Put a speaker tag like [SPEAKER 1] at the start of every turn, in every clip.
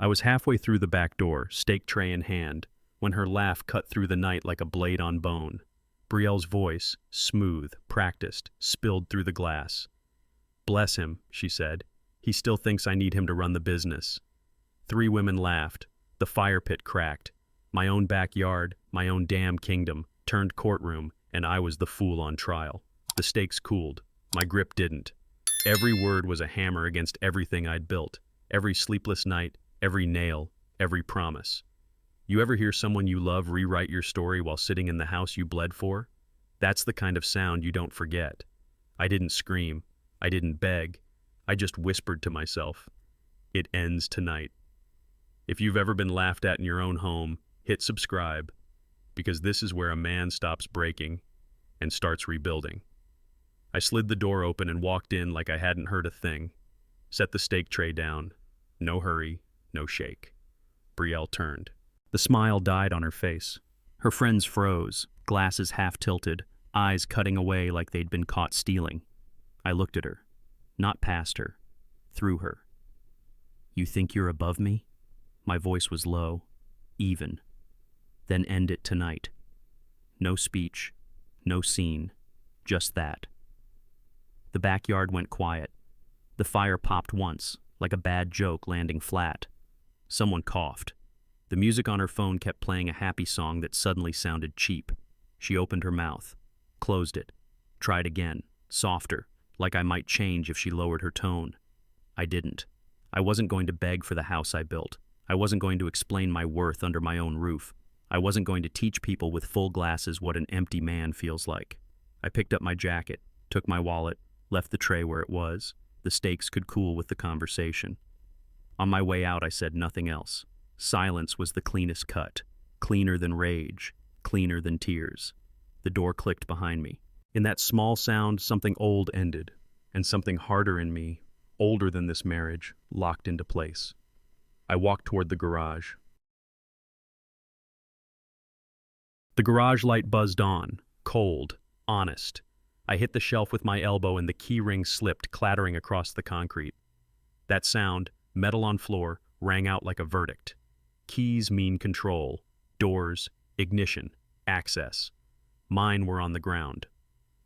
[SPEAKER 1] I was halfway through the back door, steak tray in hand, when her laugh cut through the night like a blade on bone. Brielle's voice, smooth, practiced, spilled through the glass. "Bless him," she said. "He still thinks I need him to run the business." 3 women laughed. The fire pit cracked. My own backyard, my own damn kingdom, turned courtroom, and I was the fool on trial. The stakes cooled. My grip didn't. Every word was a hammer against everything I'd built. Every sleepless night, every nail, every promise. You ever hear someone you love rewrite your story while sitting in the house you bled for? That's the kind of sound you don't forget. I didn't scream. I didn't beg. I just whispered to myself, "It ends tonight." If you've ever been laughed at in your own home, hit subscribe, because this is where a man stops breaking and starts rebuilding. I slid the door open and walked in like I hadn't heard a thing. Set the steak tray down. No hurry, no shake. Brielle turned. The smile died on her face. Her friends froze, glasses half tilted, eyes cutting away like they'd been caught stealing. I looked at her. Not past her. Through her. "You think you're above me?" My voice was low, even. "Then end it tonight." No speech, no scene, just that. The backyard went quiet. The fire popped once, like a bad joke landing flat. Someone coughed. The music on her phone kept playing a happy song that suddenly sounded cheap. She opened her mouth, closed it, tried again, softer, like I might change if she lowered her tone. I didn't. I wasn't going to beg for the house I built. I wasn't going to explain my worth under my own roof. I wasn't going to teach people with full glasses what an empty man feels like. I picked up my jacket, took my wallet, left the tray where it was. The stakes could cool with the conversation. On my way out, I said nothing else. Silence was the cleanest cut, cleaner than rage, cleaner than tears. The door clicked behind me. In that small sound, something old ended, and something harder in me, older than this marriage, locked into place. I walked toward the garage. The garage light buzzed on, cold, honest. I hit the shelf with my elbow and the key ring slipped, clattering across the concrete. That sound, metal on floor, rang out like a verdict. Keys mean control, doors, ignition, access. Mine were on the ground.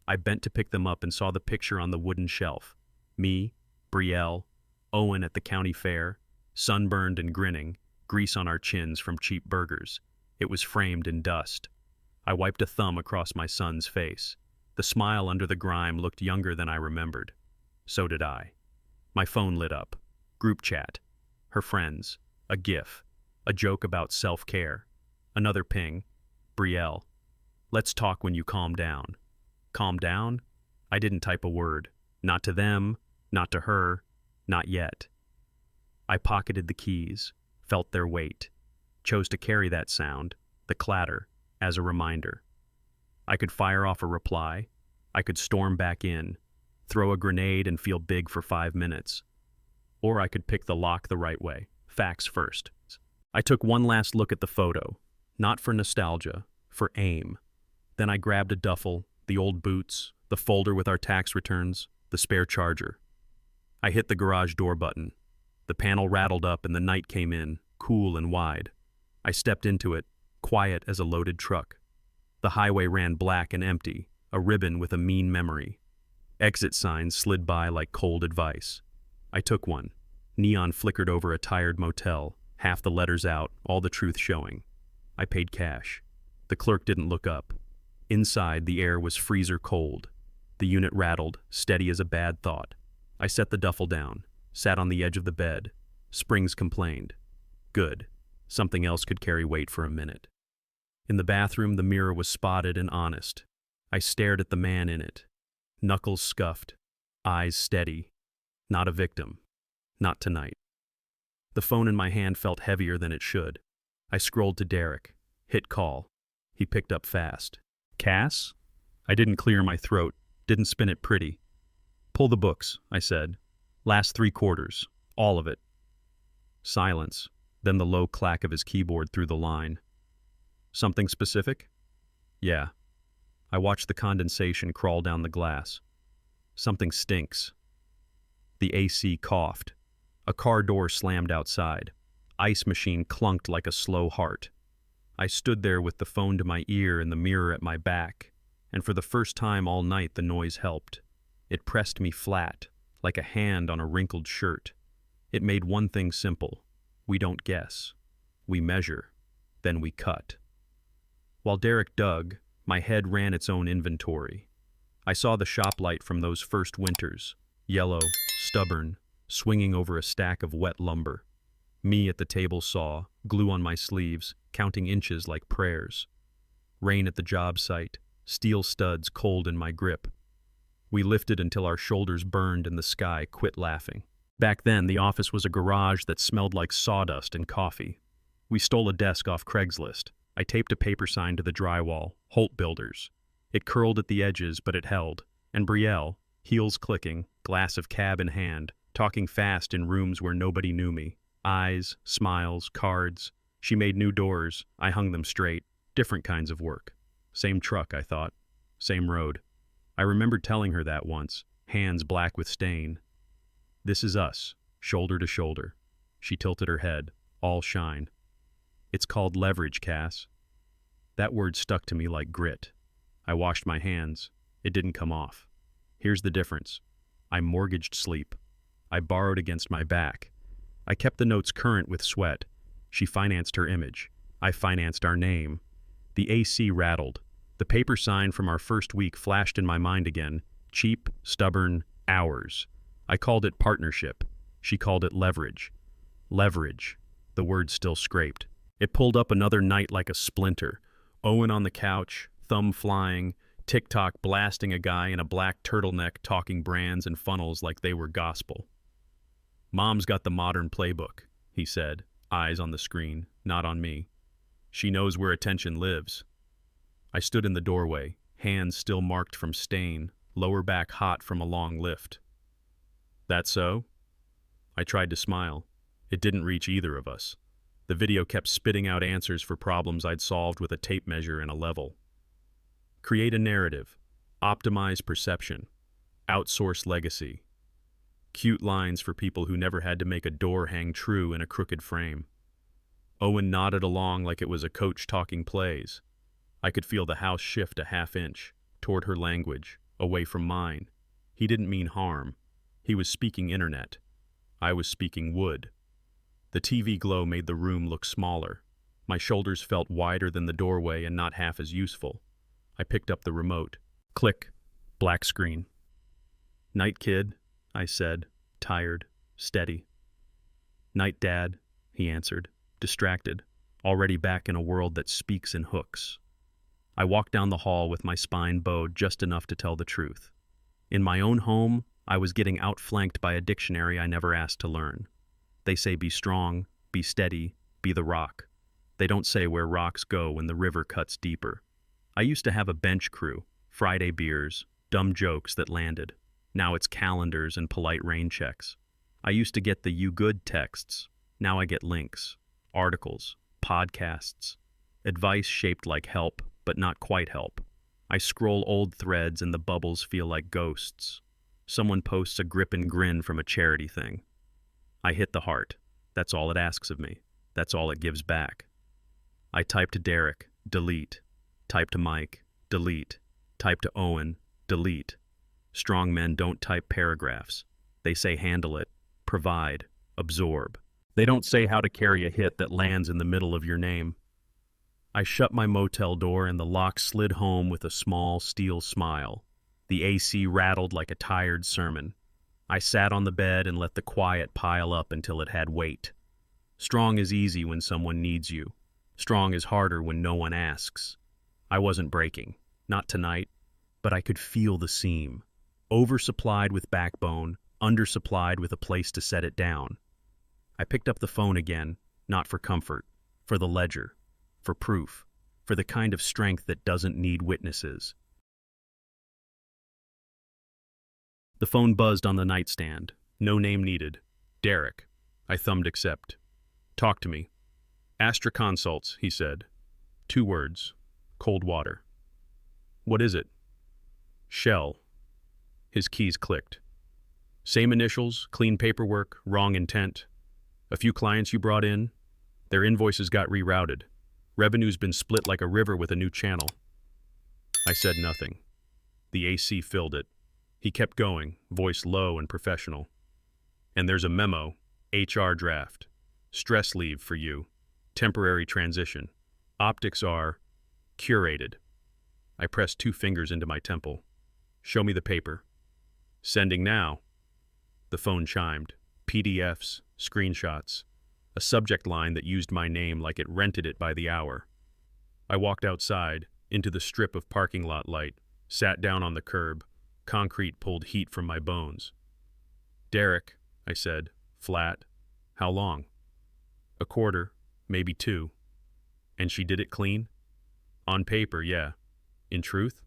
[SPEAKER 1] I bent to pick them up and saw the picture on the wooden shelf. Me, Brielle, Owen at the county fair, sunburned and grinning, grease on our chins from cheap burgers. It was framed in dust. I wiped a thumb across my son's face. The smile under the grime looked younger than I remembered. So did I. My phone lit up. Group chat. Her friends. A GIF. A joke about self-care. Another ping. Brielle. "Let's talk when you calm down." Calm down? I didn't type a word. Not to them, not to her, not yet. I pocketed the keys, felt their weight, chose to carry that sound, the clatter, as a reminder. I could fire off a reply. I could storm back in, throw a grenade and feel big for 5 minutes. Or I could pick the lock the right way, facts first. I took one last look at the photo, not for nostalgia, for aim. Then I grabbed a duffel, the old boots, the folder with our tax returns, the spare charger. I hit the garage door button. The panel rattled up and the night came in, cool and wide. I stepped into it, quiet as a loaded truck. The highway ran black and empty, a ribbon with a mean memory. Exit signs slid by like cold advice. I took one. Neon flickered over a tired motel, half the letters out, all the truth showing. I paid cash. The clerk didn't look up. Inside, the air was freezer cold. The unit rattled, steady as a bad thought. I set the duffel down, sat on the edge of the bed. Springs complained. Good. Something else could carry weight for a minute. In the bathroom, the mirror was spotted and honest. I stared at the man in it. Knuckles scuffed, eyes steady. Not a victim. Not tonight. The phone in my hand felt heavier than it should. I scrolled to Derek, hit call. He picked up fast. "Cass?" I didn't clear my throat, didn't spin it pretty. "Pull the books," I said. "Last 3/4, all of it." Silence, then the low clack of his keyboard through the line. "Something specific?" "Yeah." I watched the condensation crawl down the glass. "Something stinks." The AC coughed. A car door slammed outside. ice machine clunked like a slow heart. I stood there with the phone to my ear and the mirror at my back, and for the first time all night the noise helped. It pressed me flat, like a hand on a wrinkled shirt. It made one thing simple. We don't guess. We measure. Then we cut. While Derek dug, my head ran its own inventory. I saw the shop light from those first winters, yellow, stubborn, swinging over a stack of wet lumber. Me at the table saw, glue on my sleeves, counting inches like prayers. Rain at the job site, steel studs cold in my grip. We lifted until our shoulders burned and the sky quit laughing. Back then, the office was a garage that smelled like sawdust and coffee. We stole a desk off Craigslist. I taped a paper sign to the drywall, Holt Builders. It curled at the edges, but it held. And Brielle, heels clicking, glass of cab in hand, talking fast in rooms where nobody knew me. Eyes, smiles, cards. She made new doors. I hung them straight. Different kinds of work. Same truck, I thought. Same road. I remembered telling her that once, hands black with stain. This is us, shoulder to shoulder. She tilted her head, all shine. It's called leverage, Cass. That word stuck to me like grit. I washed my hands. It didn't come off. Here's the difference. I mortgaged sleep. I borrowed against my back. I kept the notes current with sweat. She financed her image. I financed our name. The AC rattled. The paper sign from our first week flashed in my mind again. Cheap, stubborn, ours. I called it partnership. She called it leverage. Leverage. The word still scraped. It pulled up another night like a splinter. Owen on the couch, thumb flying, TikTok blasting a guy in a black turtleneck talking brands and funnels like they were gospel. Mom's got the modern playbook, he said, eyes on the screen, not on me. She knows where attention lives. I stood in the doorway, hands still marked from stain, lower back hot from a long lift. That so? I tried to smile. It didn't reach either of us. The video kept spitting out answers for problems I'd solved with a tape measure and a level. Create a narrative. Optimize perception. Outsource legacy. Cute lines for people who never had to make a door hang true in a crooked frame. Owen nodded along like it was a coach talking plays. I could feel the house shift a half inch, toward her language, away from mine. He didn't mean harm. He was speaking internet. I was speaking wood. The TV glow made the room look smaller. My shoulders felt wider than the doorway and not half as useful. I picked up the remote. Click. Black screen. Night, kid, I said, tired, steady. Night, Dad, he answered, distracted, already back in a world that speaks in hooks. I walked down the hall with my spine bowed just enough to tell the truth. In my own home, I was getting outflanked by a dictionary I never asked to learn. They say be strong, be steady, be the rock. They don't say where rocks go when the river cuts deeper. I used to have a bench crew, Friday beers, dumb jokes that landed. Now it's calendars and polite rain checks. I used to get the you good texts. Now I get links, articles, podcasts, advice shaped like help, but not quite help. I scroll old threads and the bubbles feel like ghosts. Someone posts a grip and grin from a charity thing. I hit the heart. That's all it asks of me. That's all it gives back. I type to Derek, delete. Type to Mike, delete. Type to Owen, delete. Strong men don't type paragraphs. They say handle it, provide, absorb. They don't say how to carry a hit that lands in the middle of your name. I shut my motel door and the lock slid home with a small steel smile. The AC rattled like a tired sermon. I sat on the bed and let the quiet pile up until it had weight. Strong is easy when someone needs you. Strong is harder when no one asks. I wasn't breaking. Not tonight. But I could feel the seam. Oversupplied with backbone, undersupplied with a place to set it down. I picked up the phone again, not for comfort, for the ledger, for proof, for the kind of strength that doesn't need witnesses. The phone buzzed on the nightstand. No name needed. Derek. I thumbed accept. Talk to me. Astra Consults, he said. 2 words. Cold water. What is it? Shell. His keys clicked. Same initials, clean paperwork, wrong intent. A few clients you brought in, Their invoices got rerouted. Revenue's been split like a river with a new channel. I said nothing. The AC filled it. He kept going, voice low and professional. And there's a memo, HR draft. Stress leave for you. Temporary transition. Optics are curated. I pressed 2 fingers into my temple. Show me the paper. Sending now. The phone chimed. PDFs, screenshots. A subject line that used my name like it rented it by the hour. I walked outside, into the strip of parking lot light, sat down on the curb. Concrete pulled heat from my bones. Derek, I said, flat. How long? A quarter, maybe 2. And she did it clean? On paper, yeah. In truth?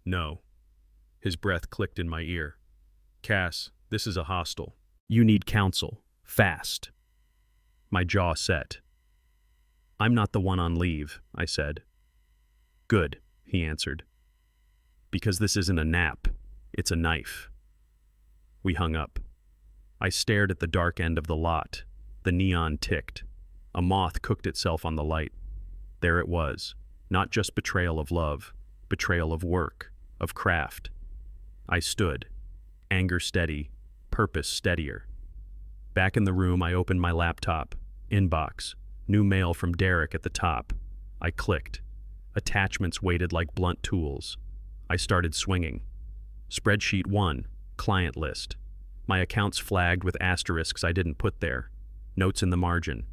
[SPEAKER 1] No. His breath clicked in my ear. Cass, this is a hostel. You need counsel. Fast. My jaw set. I'm not the one on leave, I said. Good, he answered. Because this isn't a nap. It's a knife. We hung up. I stared at the dark end of the lot. The neon ticked. A moth cooked itself on the light. There it was. Not just betrayal of love, betrayal of work, of craft. I stood. Anger steady, purpose steadier. Back in the room, I opened my laptop. Inbox. New mail from Derek at the top. I clicked. Attachments weighted like blunt tools. I started swinging. Spreadsheet 1, client list. My accounts flagged with asterisks I didn't put there. Notes in the margin.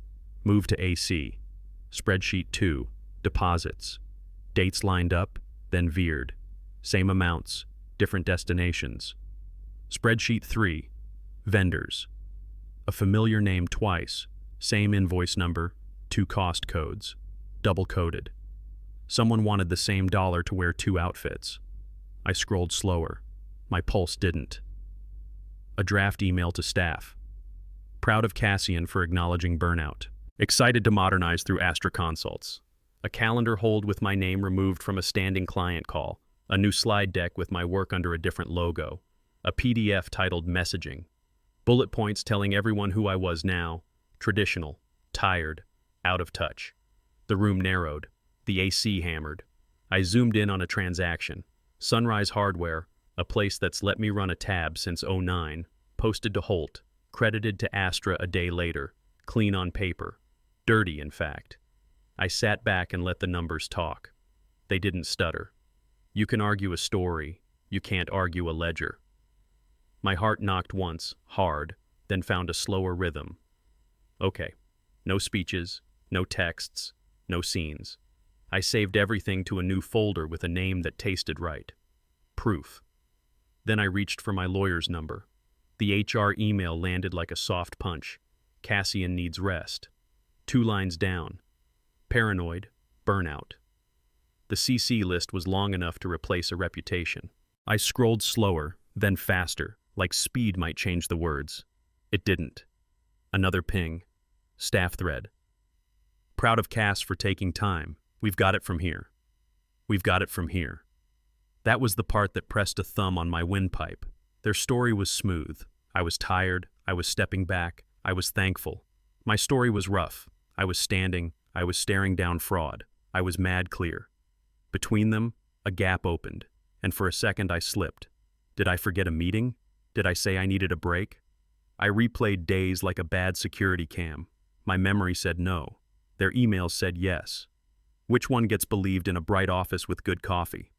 [SPEAKER 1] Move to AC. Spreadsheet 2, deposits. Dates lined up, then veered. Same amounts, different destinations. Spreadsheet 3, vendors. A familiar name twice, same invoice number, 2 cost codes, double-coded. Someone wanted the same dollar to wear 2 outfits. I scrolled slower. My pulse didn't. A draft email to staff. Proud of Cassian for acknowledging burnout. Excited to modernize through Astra Consults. A calendar hold with my name removed from a standing client call. A new slide deck with my work under a different logo. A PDF titled Messaging. Bullet points telling everyone who I was now. Traditional, tired, out of touch. The room narrowed. The AC hammered. I zoomed in on a transaction. Sunrise Hardware, a place that's let me run a tab since '09, posted to Holt, credited to Astra a day later, clean on paper. Dirty, in fact. I sat back and let the numbers talk. They didn't stutter. You can argue a story. You can't argue a ledger. My heart knocked once, hard, then found a slower rhythm. Okay. No speeches, no texts, no scenes. I saved everything to a new folder with a name that tasted right. Proof. Then I reached for my lawyer's number. The HR email landed like a soft punch. Cassian needs rest. 2 lines down. Paranoid, burnout. The CC list was long enough to replace a reputation. I scrolled slower, then faster, like speed might change the words. It didn't. Another ping. Staff thread. Proud of Cass for taking time. We've got it from here. We've got it from here. That was the part that pressed a thumb on my windpipe. Their story was smooth. I was tired. I was stepping back. I was thankful. My story was rough. I was standing. I was staring down fraud. I was mad clear. Between them, a gap opened, and for a second I slipped. Did I forget a meeting? Did I say I needed a break? I replayed days like a bad security cam. My memory said no. Their emails said yes. Which one gets believed in a bright office with good coffee?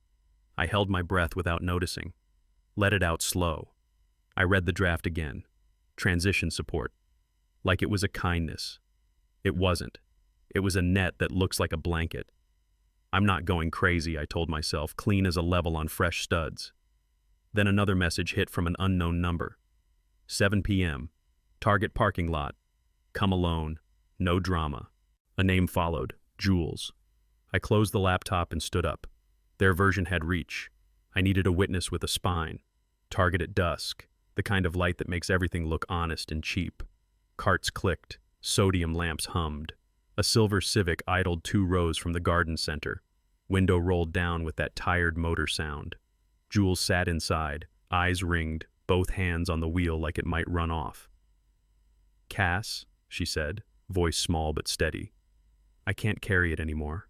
[SPEAKER 1] I held my breath without noticing. Let it out slow. I read the draft again. Transition support. Like it was a kindness. It wasn't. It was a net that looks like a blanket. I'm not going crazy, I told myself, clean as a level on fresh studs. Then another message hit from an unknown number. 7 p.m. Target parking lot. Come alone. No drama. A name followed. Jules. I closed the laptop and stood up. Their version had reach. I needed a witness with a spine. Target at dusk. The kind of light that makes everything look honest and cheap. Carts clicked. Sodium lamps hummed. A silver Civic idled 2 rows from the garden center. Window rolled down with that tired motor sound. Jules sat inside, eyes ringed, both hands on the wheel like it might run off. Cass, she said, voice small but steady. I can't carry it anymore.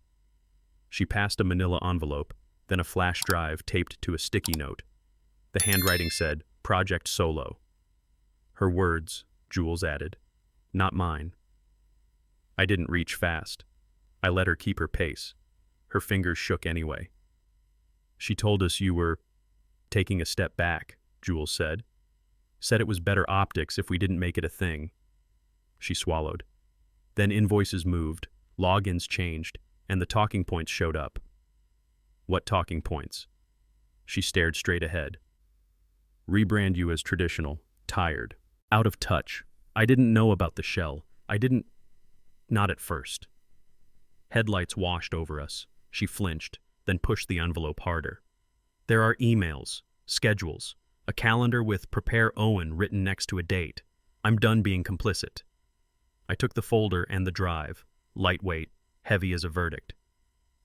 [SPEAKER 1] She passed a manila envelope, then a flash drive taped to a sticky note. The handwriting said, Project Solo. Her words, Jules added, not mine. I didn't reach fast. I let her keep her pace. Her fingers shook anyway. She told us you were taking a step back, Jules said. Said it was better optics if we didn't make it a thing. She swallowed. Then invoices moved, logins changed, and the talking points showed up. What talking points? She stared straight ahead. Rebrand you as traditional, tired, out of touch. I didn't know about the shell. Not at first. Headlights washed over us. She flinched, then pushed the envelope harder. There are emails, schedules, a calendar with Prepare Owen written next to a date. I'm done being complicit. I took the folder and the drive, lightweight, heavy as a verdict.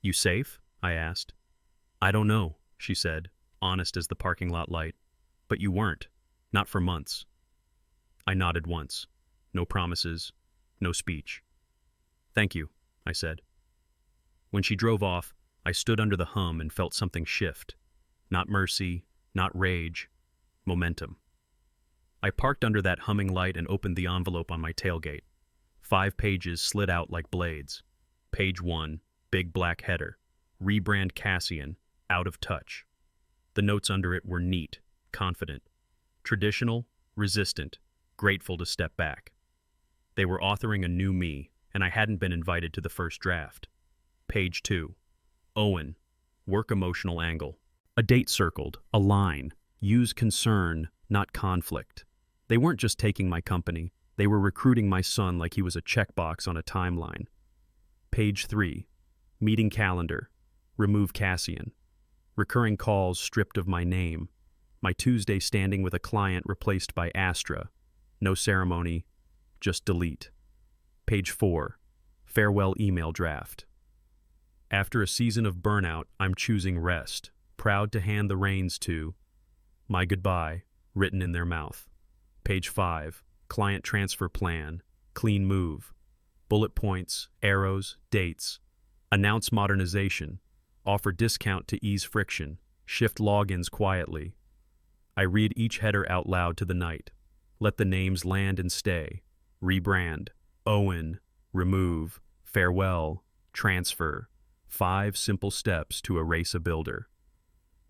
[SPEAKER 1] You safe? I asked. I don't know, she said, honest as the parking lot light. But you weren't. Not for months. I nodded once. No promises, no speech. Thank you, I said. When she drove off, I stood under the hum and felt something shift. Not mercy, not rage, momentum. I parked under that humming light and opened the envelope on my tailgate. 5 pages slid out like blades. Page 1, big black header. Rebrand Cassian, out of touch. The notes under it were neat, confident. Traditional, resistant, grateful to step back. They were authoring a new me, and I hadn't been invited to the first draft. Page 2. Owen, work emotional angle. A date circled, a line. Use concern, not conflict. They weren't just taking my company. They were recruiting my son like he was a checkbox on a timeline. Page 3. Meeting calendar. Remove Cassian. Recurring calls stripped of my name. My Tuesday standing with a client replaced by Astra. No ceremony, just delete. Page 4. Farewell email draft. After a season of burnout, I'm choosing rest, proud to hand the reins to my goodbye, written in their mouth. Page 5. Client transfer plan, clean move. Bullet points, arrows, dates. Announce modernization. Offer discount to ease friction. Shift logins quietly. I read each header out loud to the night. Let the names land and stay. Rebrand. Owen. Remove. Farewell. Transfer. 5 simple steps to erase a builder.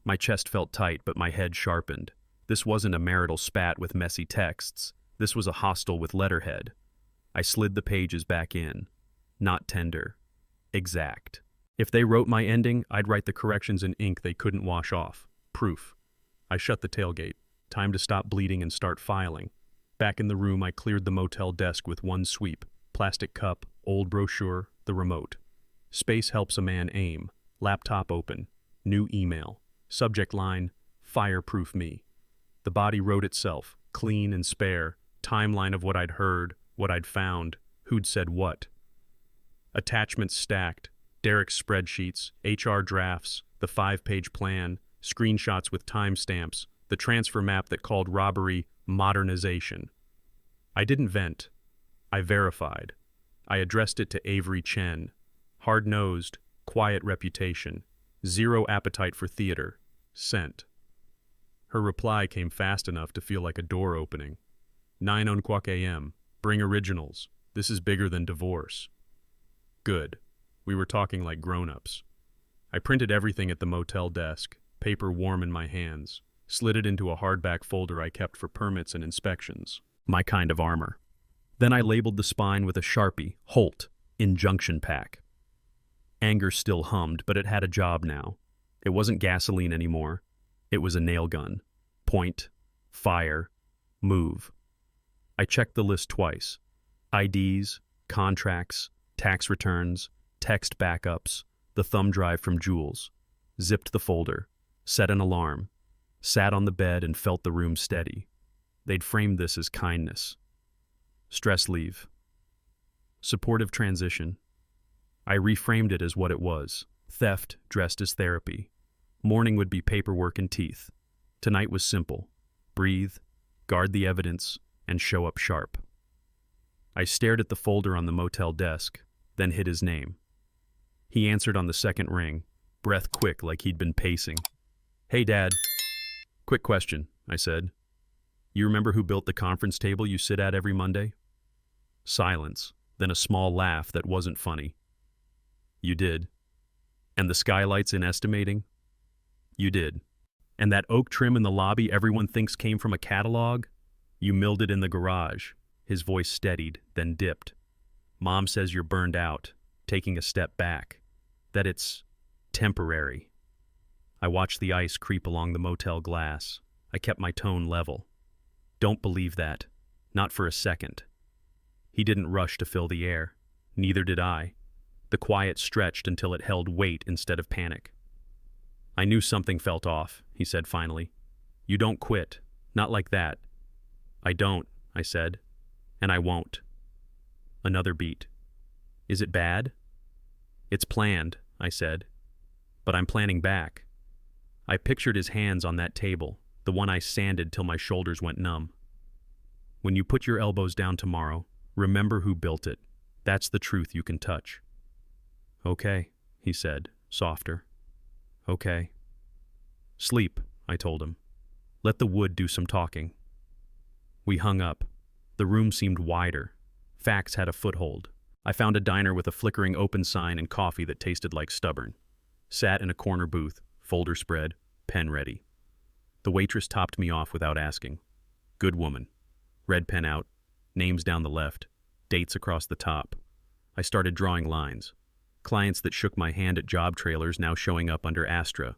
[SPEAKER 1] My chest felt tight, but my head sharpened. This wasn't a marital spat with messy texts. This was a hostel with letterhead. I slid the pages back in. Not tender. Exact. If they wrote my ending, I'd write the corrections in ink they couldn't wash off. Proof. I shut the tailgate. Time to stop bleeding and start filing. Back in the room, I cleared the motel desk with one sweep. Plastic cup, old brochure, the remote. Space helps a man aim. Laptop open. New email. Subject line, fireproof me. The body wrote itself, clean and spare. Timeline of what I'd heard, what I'd found, who'd said what. Attachments stacked. Derek's spreadsheets, HR drafts, the 5-page plan, screenshots with timestamps, the transfer map that called robbery modernization. I didn't vent. I verified. I addressed it to Avery Chen. Hard-nosed, quiet reputation. Zero appetite for theater. Sent. Her reply came fast enough to feel like a door opening. 9:00 a.m. Bring originals. This is bigger than divorce. Good. We were talking like grown-ups. I printed everything at the motel desk, paper warm in my hands, slid it into a hardback folder I kept for permits and inspections. My kind of armor. Then I labeled the spine with a Sharpie, Holt, injunction pack. Anger still hummed, but it had a job now. It wasn't gasoline anymore. It was a nail gun. Point, fire, move. I checked the list twice. IDs, contracts, tax returns, text backups, the thumb drive from Jules. Zipped the folder, set an alarm, sat on the bed and felt the room steady. They'd framed this as kindness. Stress leave. Supportive transition. I reframed it as what it was. Theft dressed as therapy. Morning would be paperwork and teeth. Tonight was simple. Breathe, guard the evidence, and show up sharp. I stared at the folder on the motel desk, then hit his name. He answered on the second ring, breath quick like he'd been pacing. "Hey, Dad." "Quick question," I said. "You remember who built the conference table you sit at every Monday?" Silence, then a small laugh that wasn't funny. "You did." "And the skylights in estimating?" "You did." "And that oak trim in the lobby everyone thinks came from a catalog?" "You milled it in the garage." His voice steadied, then dipped. "Mom says you're burned out," taking a step back. "That it's temporary." I watched the ice creep along the motel glass. I kept my tone level. "Don't believe that. Not for a second." He didn't rush to fill the air. Neither did I. The quiet stretched until it held weight instead of panic. "I knew something felt off," he said finally. "You don't quit. Not like that." "I don't," I said. "And I won't." Another beat. "Is it bad?" "It's planned," I said. "But I'm planning back." I pictured his hands on that table, the one I sanded till my shoulders went numb. "When you put your elbows down tomorrow, remember who built it. That's the truth you can touch." "Okay," he said, softer. "Okay." "Sleep," I told him. "Let the wood do some talking." We hung up. The room seemed wider. Facts had a foothold. I found a diner with a flickering open sign and coffee that tasted like stubborn. Sat in a corner booth, folder spread, pen ready. The waitress topped me off without asking. Good woman. Red pen out, names down the left, dates across the top. I started drawing lines. Clients that shook my hand at job trailers now showing up under Astra.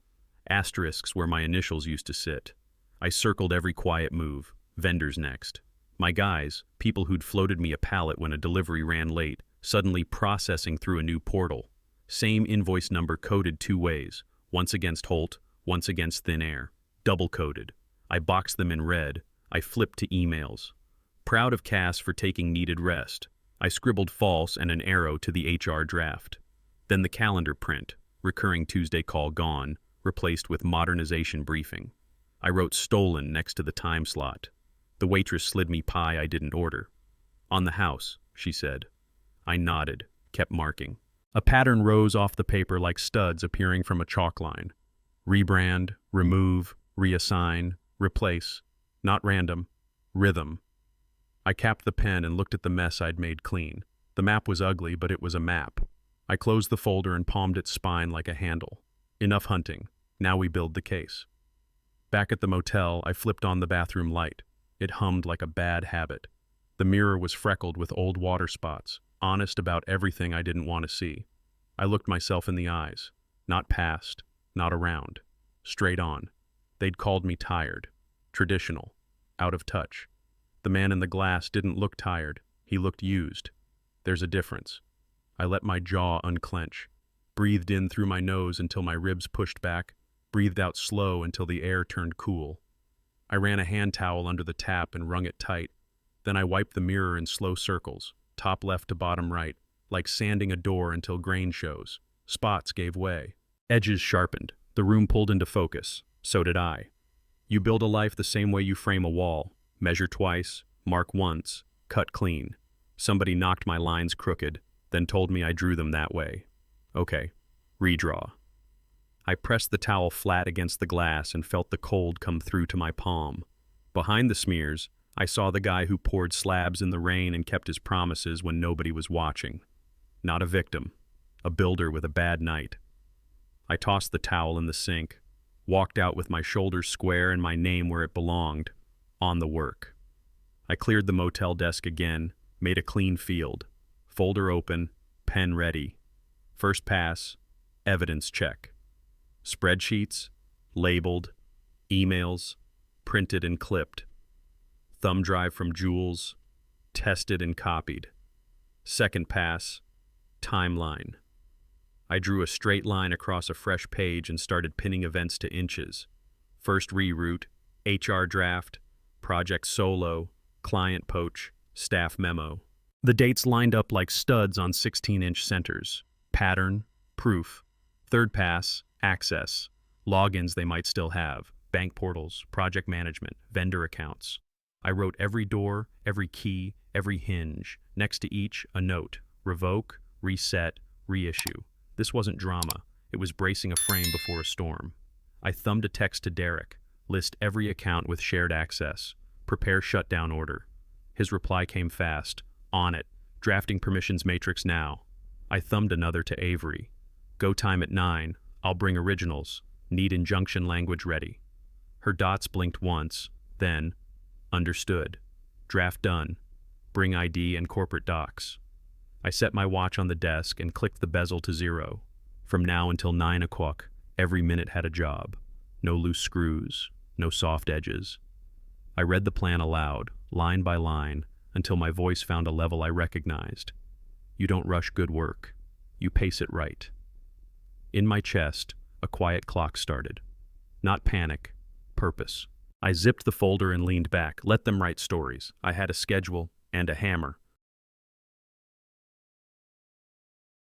[SPEAKER 1] Asterisks where my initials used to sit. I circled every quiet move. Vendors next. My guys, people who'd floated me a pallet when a delivery ran late, suddenly processing through a new portal. Same invoice number coded two ways, once against Holt, once against Thin Air. Double-coded. I boxed them in red. I flipped to emails. Proud of Cass for taking needed rest. I scribbled false and an arrow to the HR draft. Then the calendar print, recurring Tuesday call gone, replaced with modernization briefing. I wrote stolen next to the time slot. The waitress slid me pie I didn't order. On the house, she said. I nodded, kept marking. A pattern rose off the paper like studs appearing from a chalk line. Rebrand, remove, reassign, replace. Not random. Rhythm. I capped the pen and looked at the mess I'd made clean. The map was ugly, but it was a map. I closed the folder and palmed its spine like a handle. Enough hunting. Now we build the case. Back at the motel, I flipped on the bathroom light. It hummed like a bad habit. The mirror was freckled with old water spots, honest about everything I didn't want to see. I looked myself in the eyes. Not past, not around. Straight on. They'd called me tired. Traditional. Out of touch. The man in the glass didn't look tired. He looked used. There's a difference. I let my jaw unclench. Breathed in through my nose until my ribs pushed back. Breathed out slow until the air turned cool. I ran a hand towel under the tap and wrung it tight. Then I wiped the mirror in slow circles, top left to bottom right, like sanding a door until grain shows. Spots gave way. Edges sharpened. The room pulled into focus. So did I. You build a life the same way you frame a wall. Measure twice, mark once, cut clean. Somebody knocked my lines crooked, then told me I drew them that way. Okay, redraw. I pressed the towel flat against the glass and felt the cold come through to my palm. Behind the smears, I saw the guy who poured slabs in the rain and kept his promises when nobody was watching. Not a victim. A builder with a bad night. I tossed the towel in the sink, walked out with my shoulders square and my name where it belonged, on the work. I cleared the motel desk again, made a clean field. Folder open, pen ready. First pass, evidence check. Spreadsheets, labeled, emails, printed and clipped. Thumb drive from Jules, tested and copied. Second pass, timeline. I drew a straight line across a fresh page and started pinning events to inches. First reroute, HR draft, project solo, client poach, staff memo. The dates lined up like studs on 16-inch centers. Pattern, proof. Third pass, access. Logins they might still have. Bank portals, project management, vendor accounts. I wrote every door, every key, every hinge, Next to each, a note: revoke, reset, reissue. This wasn't drama. It was bracing a frame before a storm. I thumbed a text to Derek: list every account with shared access. Prepare shutdown order. His reply came fast: on it. Drafting permissions matrix now. I thumbed another to Avery: go time at 9. I'll bring originals. Need injunction language ready. Her dots blinked once, then, understood. Draft done. Bring ID and corporate docs. I set my watch on the desk and clicked the bezel to 0. From now until 9 o'clock, every minute had a job. No loose screws, no soft edges. I read the plan aloud, line by line, until my voice found a level I recognized. You don't rush good work. You pace it right. In my chest, a quiet clock started. Not panic, purpose. I zipped the folder and leaned back. Let them write stories. I had a schedule and a hammer.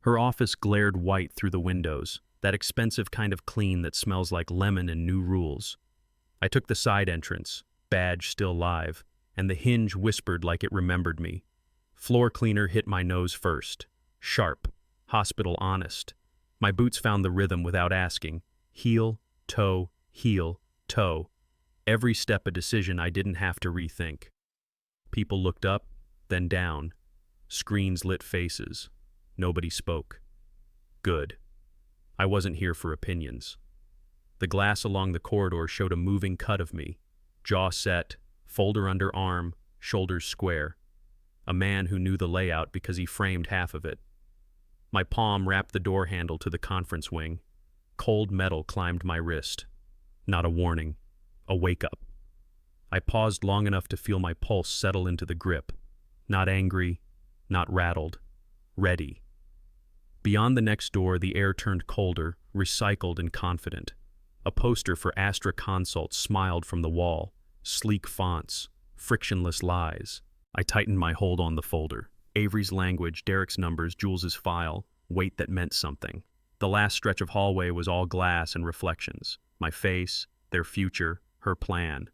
[SPEAKER 1] Her office glared white through the windows, that expensive kind of clean that smells like lemon and new rules. I took the side entrance, badge still live, and the hinge whispered like it remembered me. Floor cleaner hit my nose first. Sharp, hospital honest. My boots found the rhythm without asking. Heel, toe, heel, toe. Every step a decision I didn't have to rethink. People looked up, then down. Screens lit faces. Nobody spoke. Good. I wasn't here for opinions. The glass along the corridor showed a moving cut of me. Jaw set, folder under arm, shoulders square. A man who knew the layout because he framed half of it. My palm wrapped the door handle to the conference wing. Cold metal climbed my wrist. Not a warning. A wake-up. I paused long enough to feel my pulse settle into the grip. Not angry, not rattled. Ready. Beyond the next door, the air turned colder, recycled and confident. A poster for Astra Consult smiled from the wall. Sleek fonts. Frictionless lies. I tightened my hold on the folder. Avery's language, Derek's numbers, Jules's file. Weight that meant something. The last stretch of hallway was all glass and reflections. My face, their future, her plan.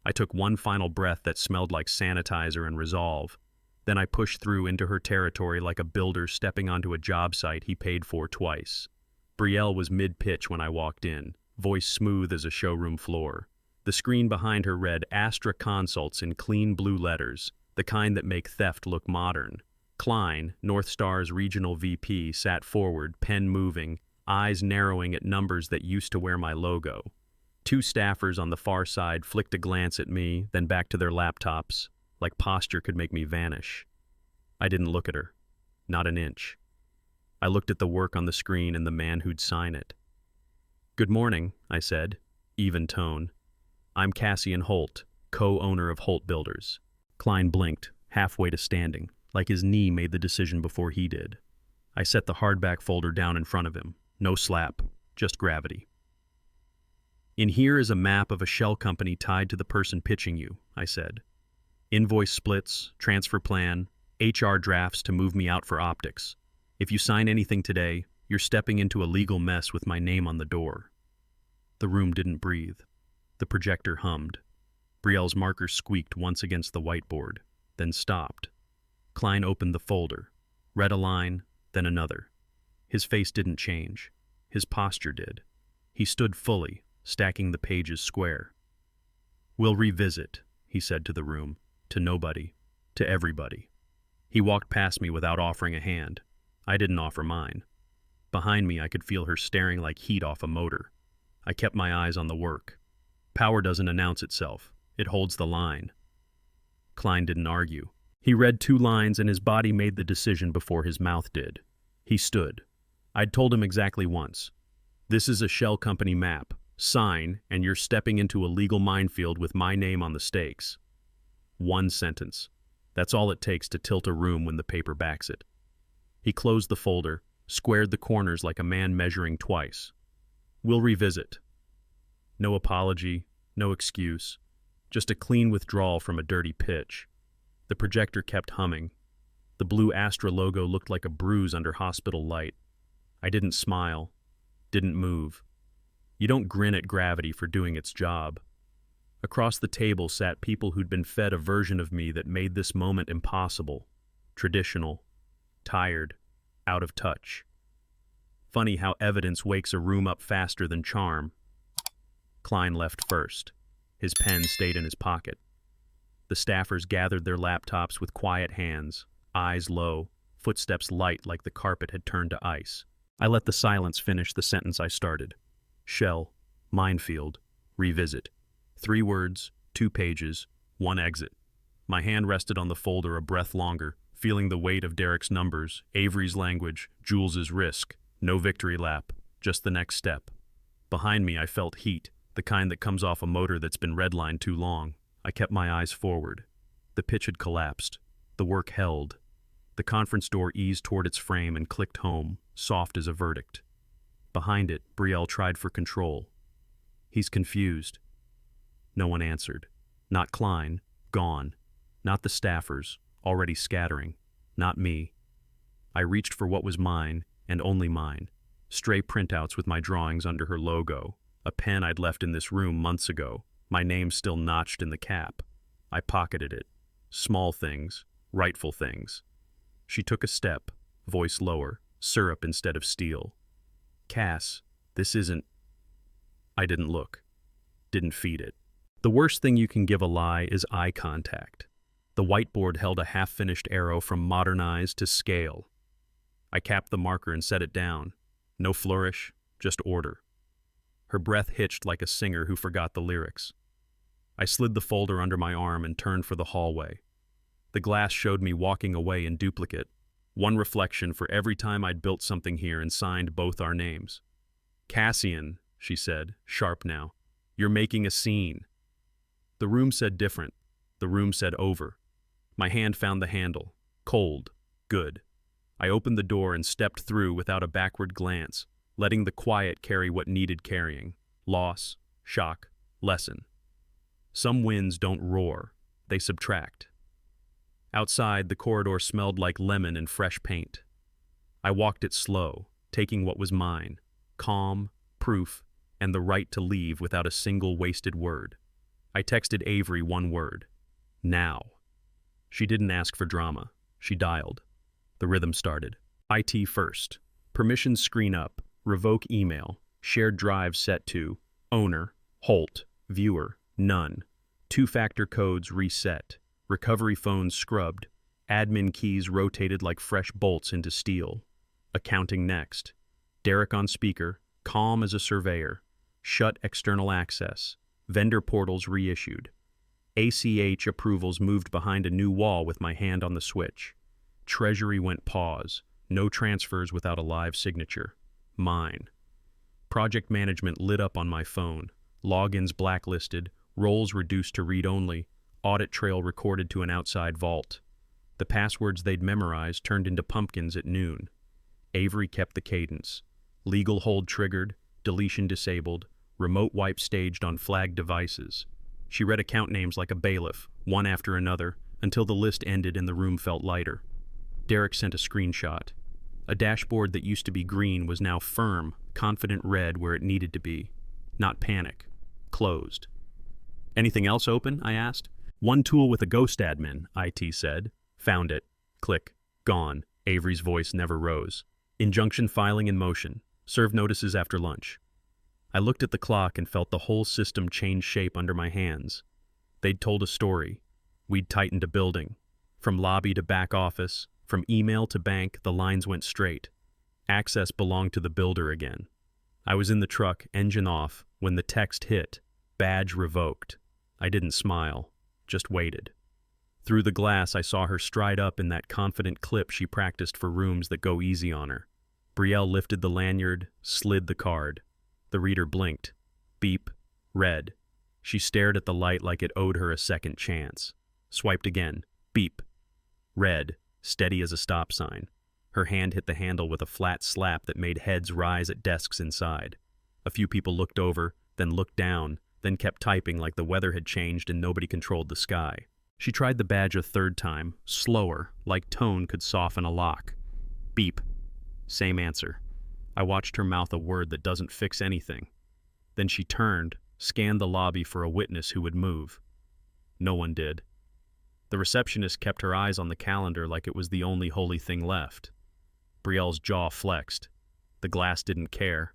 [SPEAKER 1] I took one final breath that smelled like sanitizer and resolve. Then I pushed through into her territory like a builder stepping onto a job site he paid for twice. Betrayal was mid-pitch when I walked in, voice smooth as a showroom floor. The screen behind her read Astra Consults in clean blue letters, the kind that make theft look modern. Klein, North Star's regional VP, sat forward, pen moving, eyes narrowing at numbers that used to wear my logo. Two staffers on the far side flicked a glance at me, then back to their laptops, like posture could make me vanish. I didn't look at her. Not an inch. I looked at the work on the screen and the man who'd sign it. Good morning, I said, even tone. I'm Cassian Holt, co-owner of Holt Builders. Klein blinked, halfway to standing, like his knee made the decision before he did. I set the hardback folder down in front of him. No slap, just gravity. In here is a map of a shell company tied to the person pitching you, I said. Invoice splits, transfer plan, HR drafts to move me out for optics. If you sign anything today, you're stepping into a legal mess with my name on the door. The room didn't breathe. The projector hummed. Brielle's marker squeaked once against the whiteboard, then stopped. Klein opened the folder, read a line, then another. His face didn't change. His posture did. He stood fully, stacking the pages square. We'll revisit, he said to the room, to nobody, to everybody. He walked past me without offering a hand. I didn't offer mine. Behind me, I could feel her staring like heat off a motor. I kept my eyes on the work. Power doesn't announce itself. It holds the line. Klein didn't argue. He read 2 lines and his body made the decision before his mouth did. He stood. I'd told him exactly once. This is a shell company map. Sign, and you're stepping into a legal minefield with my name on the stakes. 1 sentence. That's all it takes to tilt a room when the paper backs it. He closed the folder, squared the corners like a man measuring twice. We'll revisit. No apology, no excuse, just a clean withdrawal from a dirty pitch. The projector kept humming. The blue Astra logo looked like a bruise under hospital light. I didn't smile, didn't move. You don't grin at gravity for doing its job. Across the table sat people who'd been fed a version of me that made this moment impossible. traditional, tired, out of touch. Funny how evidence wakes a room up faster than charm. Klein left first. His pen stayed in his pocket. The staffers gathered their laptops with quiet hands, eyes low, footsteps light like the carpet had turned to ice. I let the silence finish the sentence I started. Shell, minefield, revisit. 3 words, 2 pages, 1 exit. My hand rested on the folder a breath longer, feeling the weight of Derek's numbers, Avery's language, Jules's risk. No victory lap, just the next step. Behind me I felt heat, the kind that comes off a motor that's been redlined too long. I kept my eyes forward. The pitch had collapsed. The work held. The conference door eased toward its frame and clicked home, soft as a verdict. Behind it, Betrayal tried for control. He's confused. No one answered. Not Klein, gone. Not the staffers, already scattering. Not me. I reached for what was mine, and only mine. Stray printouts with my drawings under her logo. A pen I'd left in this room months ago. My name still notched in the cap. I pocketed it. Small things, rightful things. She took a step, voice lower, syrup instead of steel. Cass, this isn't... I didn't look. Didn't feed it. The worst thing you can give a lie is eye contact. The whiteboard held a half-finished arrow from modernize to scale. I capped the marker and set it down. No flourish, just order. Her breath hitched like a singer who forgot the lyrics. I slid the folder under my arm and turned for the hallway. The glass showed me walking away in duplicate, one reflection for every time I'd built something here and signed both our names. Cassian, she said, sharp now, you're making a scene. The room said different. The room said over. My hand found the handle. Cold. Good. I opened the door and stepped through without a backward glance, letting the quiet carry what needed carrying. Loss, shock, lesson. Some winds don't roar, they subtract. Outside, the corridor smelled like lemon and fresh paint. I walked it slow, taking what was mine, calm, proof, and the right to leave without a single wasted word. I texted Avery 1 word. Now. She didn't ask for drama. She dialed. The rhythm started. IT first. Permissions screen up. Revoke email. Shared drive set to owner, Holt, viewer, none. 2-factor codes reset. Recovery phones scrubbed. Admin keys rotated like fresh bolts into steel. Accounting next. Derek on speaker, calm as a surveyor. Shut external access. Vendor portals reissued. ACH approvals moved behind a new wall with my hand on the switch. Treasury went pause. No transfers without a live signature. Mine. Project management lit up on my phone. Logins blacklisted. Roles reduced to read-only. Audit trail recorded to an outside vault. The passwords they'd memorized turned into pumpkins at noon. Avery kept the cadence. Legal hold triggered. Deletion disabled. Remote wipe staged on flagged devices. She read account names like a bailiff, one after another, until the list ended and the room felt lighter. Derek sent a screenshot. A dashboard that used to be green was now firm, confident red where it needed to be. Not panic. Closed. Anything else open? I asked. 1 tool with a ghost admin, IT said. Found it. Click. Gone. Avery's voice never rose. Injunction filing in motion. Serve notices after lunch. I looked at the clock and felt the whole system change shape under my hands. They'd told a story. We'd tightened a building. From lobby to back office, from email to bank, the lines went straight. Access belonged to the builder again. I was in the truck, engine off, when the text hit. Badge revoked. I didn't smile, just waited. Through the glass, I saw her stride up in that confident clip she practiced for rooms that go easy on her. Betrayal lifted the lanyard, slid the card. The reader blinked. Beep. Red. She stared at the light like it owed her a second chance. Swiped again. Beep. Red. Steady as a stop sign. Her hand hit the handle with a flat slap that made heads rise at desks inside. A few people looked over, then looked down, then kept typing like the weather had changed and nobody controlled the sky. She tried the badge a 3rd time, slower, like tone could soften a lock. Beep. Same answer. I watched her mouth a word that doesn't fix anything. Then she turned, scanned the lobby for a witness who would move. No one did. The receptionist kept her eyes on the calendar like it was the only holy thing left. Brielle's jaw flexed. The glass didn't care.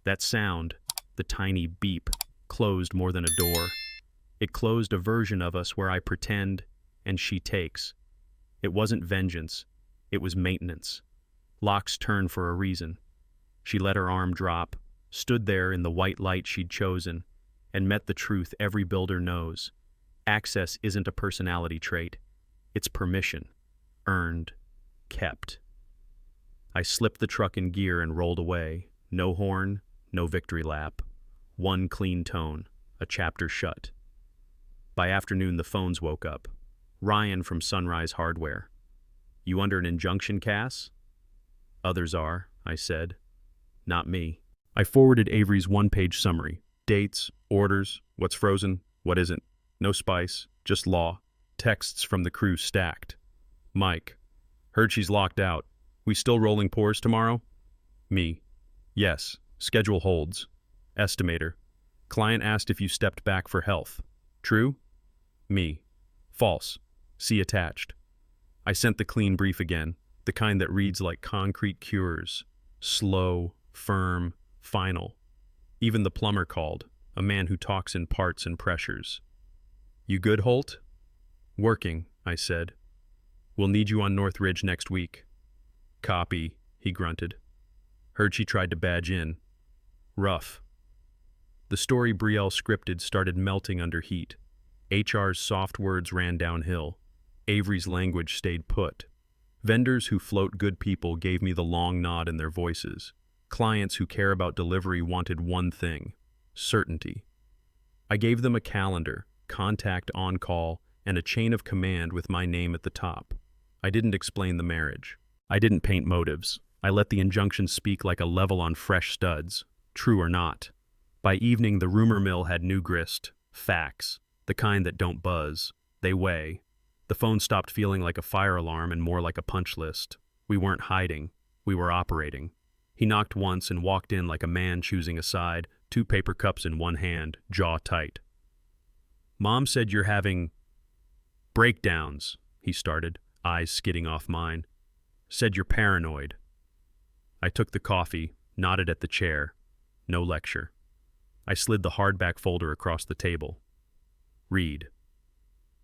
[SPEAKER 1] That sound, the tiny beep, closed more than a door. It closed a version of us where I pretend and she takes. It wasn't vengeance. It was maintenance. Locks turn for a reason. She let her arm drop, stood there in the white light she'd chosen, and met the truth every builder knows. Access isn't a personality trait. It's permission. Earned. Kept. I slipped the truck in gear and rolled away. No horn, no victory lap. One clean tone, a chapter shut. By afternoon, the phones woke up. Ryan from Sunrise Hardware. "You under an injunction, Cass?" "Others are," I said. "Not me." I forwarded Avery's one-page summary. Dates, orders, what's frozen, what isn't. No spice, just law. Texts from the crew stacked. Mike. "Heard she's locked out. We still rolling pours tomorrow?" Me. "Yes. Schedule holds." Estimator. "Client asked if you stepped back for health. True?" Me. "False. See attached." I sent the clean brief again, the kind that reads like concrete cures. Slow, firm, final. Even the plumber called, a man who talks in parts and pressures. "You good, Holt?" "Working," I said. "We'll need you on North Ridge next week." "Copy," he grunted. "Heard she tried to badge in. Rough." The story Brielle scripted started melting under heat. HR's soft words ran downhill. Avery's language stayed put. Vendors who float good people gave me the long nod in their voices. Clients who care about delivery wanted one thing: certainty. I gave them a calendar, contact on call, and a chain of command with my name at the top. I didn't explain the marriage. I didn't paint motives. I let the injunction speak like a level on fresh studs, true or not. By evening, the rumor mill had new grist, facts, the kind that don't buzz. They weigh. The phone stopped feeling like a fire alarm and more like a punch list. We weren't hiding. We were operating. He knocked once and walked in like a man choosing a side, 2 paper cups in one hand, jaw tight. "Mom said you're having breakdowns," he started, eyes skidding off mine. "Said you're paranoid." I took the coffee, nodded at the chair. No lecture. I slid the hardback folder across the table. "Read."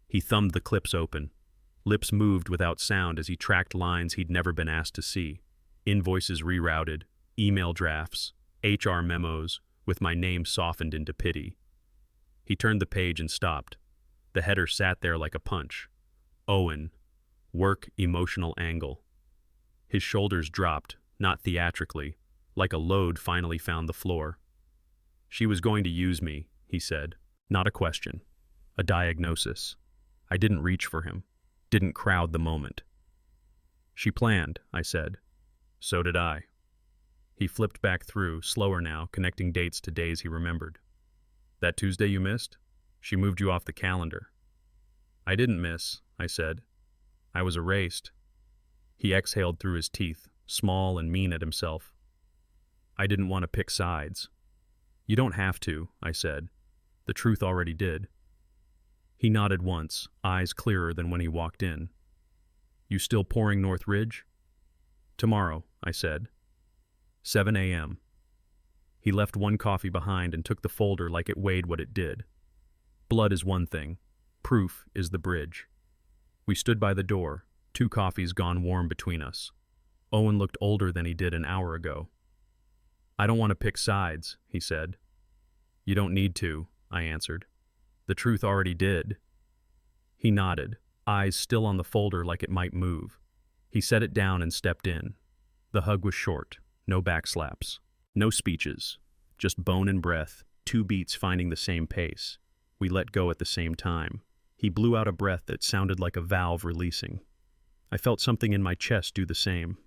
[SPEAKER 1] He thumbed the clips open. Lips moved without sound as he tracked lines he'd never been asked to see. Invoices rerouted, email drafts, HR memos, with my name softened into pity. He turned the page and stopped. The header sat there like a punch. Owen. Work emotional angle. His shoulders dropped, not theatrically, like a load finally found the floor. "She was going to use me," he said. Not a question. A diagnosis. I didn't reach for him. Didn't crowd the moment. "She planned," I said. "So did I." He flipped back through, slower now, connecting dates to days he remembered. "That Tuesday you missed? She moved you off the calendar." "I didn't miss," I said. "I was erased." He exhaled through his teeth, small and mean at himself. "I didn't want to pick sides." "You don't have to," I said. "The truth already did." He nodded once, eyes clearer than when he walked in. "You still pouring North Ridge?" "Tomorrow," I said. 7 a.m. He left one coffee behind and took the folder like it weighed what it did. Blood is one thing. Proof is the bridge. We stood by the door, 2 coffees gone warm between us. Owen looked older than he did an hour ago. "I don't want to pick sides," he said. "You don't need to," I answered. "The truth already did." He nodded, eyes still on the folder like it might move. He set it down and stepped in. The hug was short, no backslaps, no speeches, just bone and breath, 2 beats finding the same pace. We let go at the same time. He blew out a breath that sounded like a valve releasing. I felt something in my chest do the same.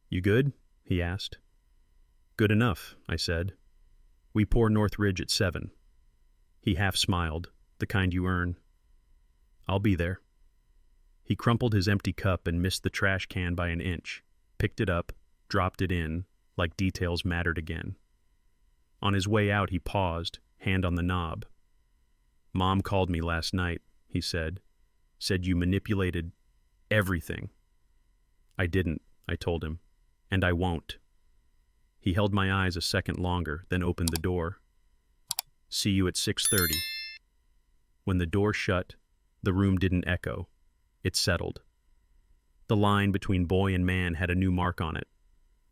[SPEAKER 1] "You good?" he asked. "Good enough," I said. "We pour North Ridge at 7. He half smiled, the kind you earn. "I'll be there." He crumpled his empty cup and missed the trash can by an inch, picked it up, dropped it in, like details mattered again. On his way out, he paused, hand on the knob. "Mom called me last night," he said. said you manipulated everything. I didn't, I told him, and I won't. He held my eyes a second longer, then opened the door. See you at 6:30. When the door shut, the room didn't echo. It settled. The line between boy and man had a new mark on it.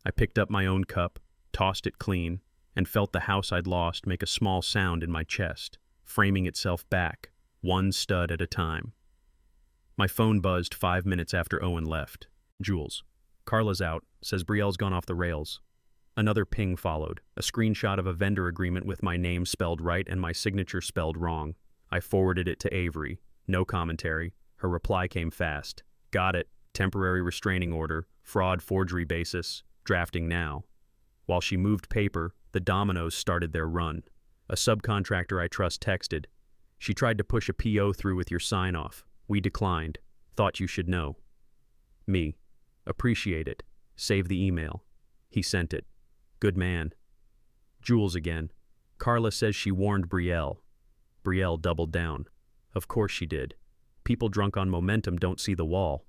[SPEAKER 1] I picked up my own cup, tossed it clean, and felt the house I'd lost make a small sound in my chest, framing itself back, one stud at a time. My phone buzzed 5 minutes after Owen left. Jules. Carla's out, says Brielle's gone off the rails. Another ping followed, a screenshot of a vendor agreement with my name spelled right and my signature spelled wrong. I forwarded it to Avery. No commentary. Her reply came fast. Got it. Temporary restraining order. Fraud forgery basis. Drafting now. While she moved paper, the dominoes started their run. A subcontractor I trust texted. She tried to push a PO through with your sign-off. We declined. Thought you should know. Me. Appreciate it. Save the email. He sent it. Good man. Jules again. Carla says she warned Brielle. Brielle doubled down. Of course she did. People drunk on momentum don't see the wall.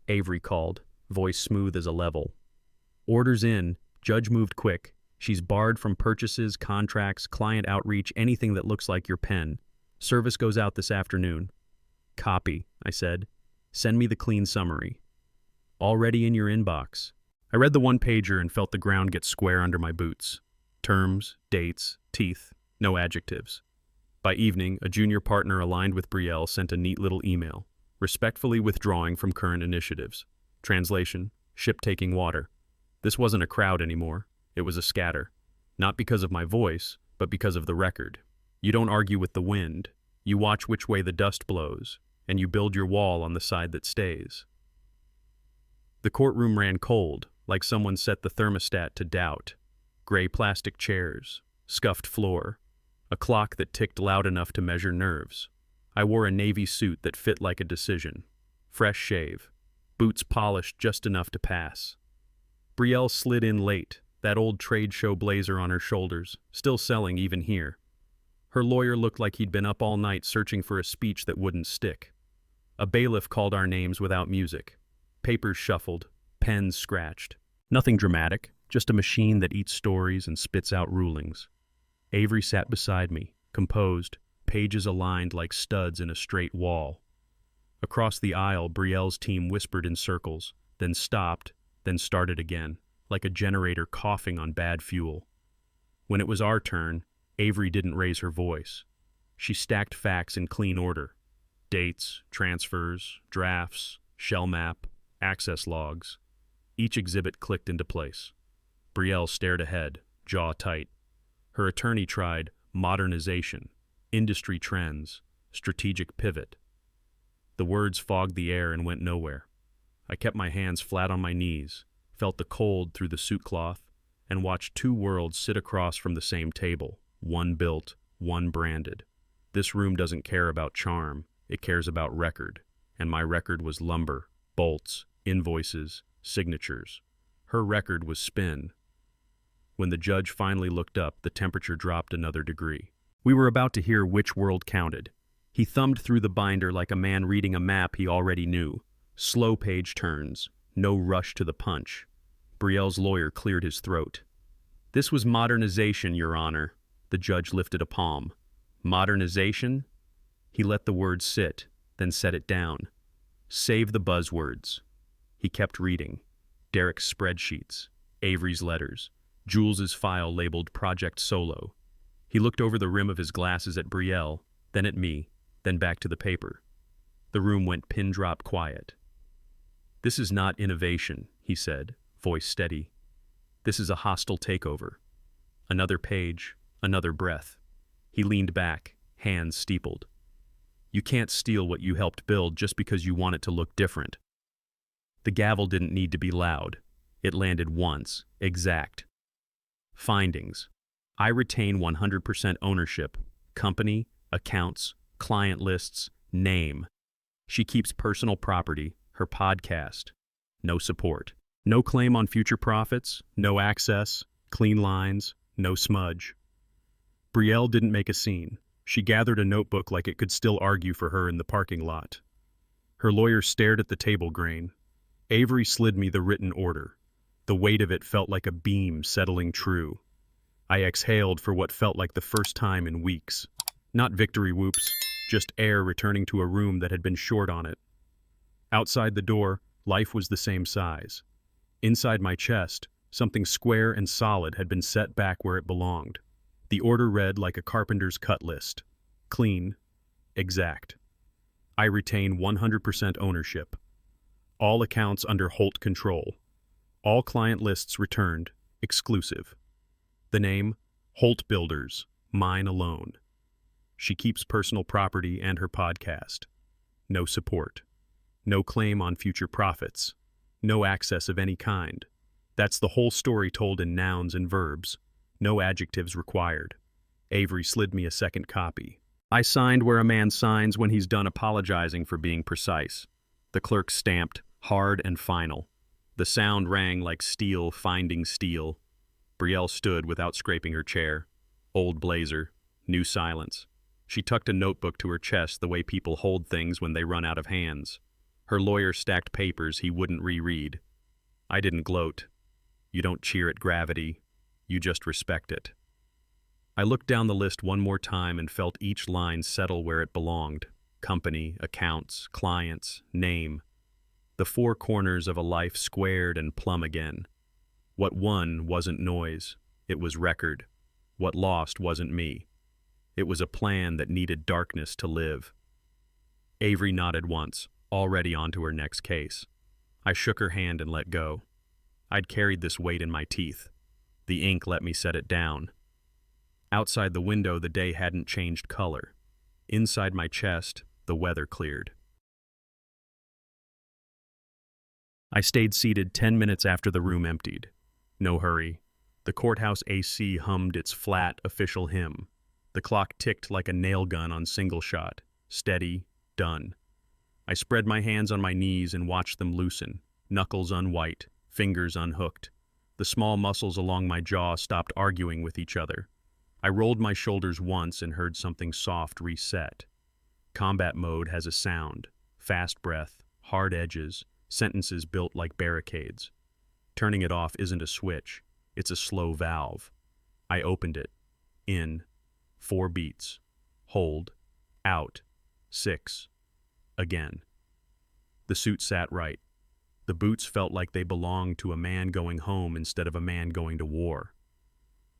[SPEAKER 1] Avery called, voice smooth as a level. Orders in. Judge moved quick. She's barred from purchases, contracts, client outreach, anything that looks like your pen. Service goes out this afternoon. Copy, I said. Send me the clean summary. Already in your inbox. I read the one-pager and felt the ground get square under my boots. Terms, dates, teeth, no adjectives. By evening, a junior partner aligned with Brielle sent a neat little email, respectfully withdrawing from current initiatives. Translation, ship taking water. This wasn't a crowd anymore. It was a scatter. Not because of my voice, but because of the record. You don't argue with the wind. You watch which way the dust blows, and you build your wall on the side that stays. The courtroom ran cold, like someone set the thermostat to doubt. Gray plastic chairs, scuffed floor, a clock that ticked loud enough to measure nerves. I wore a navy suit that fit like a decision. Fresh shave, boots polished just enough to pass. Brielle slid in late, that old trade show blazer on her shoulders, still selling even here. Her lawyer looked like he'd been up all night searching for a speech that wouldn't stick. A bailiff called our names without music. Papers shuffled, pens scratched. Nothing dramatic, just a machine that eats stories and spits out rulings. Avery sat beside me, composed, pages aligned like studs in a straight wall. Across the aisle, Brielle's team whispered in circles, then stopped, then started again, like a generator coughing on bad fuel. When it was our turn, Avery didn't raise her voice. She stacked facts in clean order. Dates, transfers, drafts, shell map, access logs. Each exhibit clicked into place. Brielle stared ahead, jaw tight. Her attorney tried modernization, industry trends, strategic pivot. The words fogged the air and went nowhere. I kept my hands flat on my knees, felt the cold through the suit cloth, and watched two worlds sit across from the same table, one built, one branded. This room doesn't care about charm, it cares about record, and my record was lumber, bolts, invoices, signatures. Her record was spin. When the judge finally looked up, the temperature dropped another degree. We were about to hear which world counted. He thumbed through the binder like a man reading a map he already knew. Slow page turns, no rush to the punch. Brielle's lawyer cleared his throat. This was modernization, Your Honor. The judge lifted a palm. Modernization? He let the word sit, then set it down. Save the buzzwords. He kept reading. Derek's spreadsheets, Avery's letters, Jules's file labeled Project Solo. He looked over the rim of his glasses at Brielle, then at me, then back to the paper. The room went pin-drop quiet. This is not innovation, he said, voice steady. This is a hostile takeover. Another page, another breath. He leaned back, hands steepled. You can't steal what you helped build just because you want it to look different. The gavel didn't need to be loud. It landed once, exact. Findings. I retain 100% ownership. Company, accounts, client lists, name. She keeps personal property, her podcast. No support. No claim on future profits, no access, clean lines, no smudge. Brielle didn't make a scene. She gathered a notebook like it could still argue for her in the parking lot. Her lawyer stared at the table grain. Avery slid me the written order. The weight of it felt like a beam settling true. I exhaled for what felt like the first time in weeks. Not victory whoops, just air returning to a room that had been short on it. Outside the door, life was the same size. Inside my chest, something square and solid had been set back where it belonged. The order read like a carpenter's cut list. Clean. Exact. I retain 100% ownership. All accounts under Holt control. All client lists returned. Exclusive. The name, Holt Builders. Mine alone. She keeps personal property and her podcast. No support. No claim on future profits. No access of any kind. That's the whole story told in nouns and verbs. No adjectives required. Avery slid me a second copy. I signed where a man signs when he's done apologizing for being precise. The clerk stamped, hard and final. The sound rang like steel finding steel. Brielle stood without scraping her chair. Old blazer. New silence. She tucked a notebook to her chest the way people hold things when they run out of hands. Her lawyer stacked papers he wouldn't reread. I didn't gloat. You don't cheer at gravity. You just respect it. I looked down the list one more time and felt each line settle where it belonged. Company, accounts, clients, name. The four corners of a life squared and plumb again. What won wasn't noise. It was record. What lost wasn't me. It was a plan that needed darkness to live. Avery nodded once, already on to her next case. I shook her hand and let go. I'd carried this weight in my teeth. The ink let me set it down. Outside the window, the day hadn't changed color. Inside my chest, the weather cleared. I stayed seated 10 minutes after the room emptied. No hurry. The courthouse AC hummed its flat, official hymn. The clock ticked like a nail gun on single shot. Steady, done. I spread my hands on my knees and watched them loosen, knuckles unwhite, fingers unhooked. The small muscles along my jaw stopped arguing with each other. I rolled my shoulders once and heard something soft reset. Combat mode has a sound, fast breath, hard edges, sentences built like barricades. Turning it off isn't a switch, it's a slow valve. I opened it. In. 4 beats. Hold. Out. 6. Again. The suit sat right. The boots felt like they belonged to a man going home instead of a man going to war.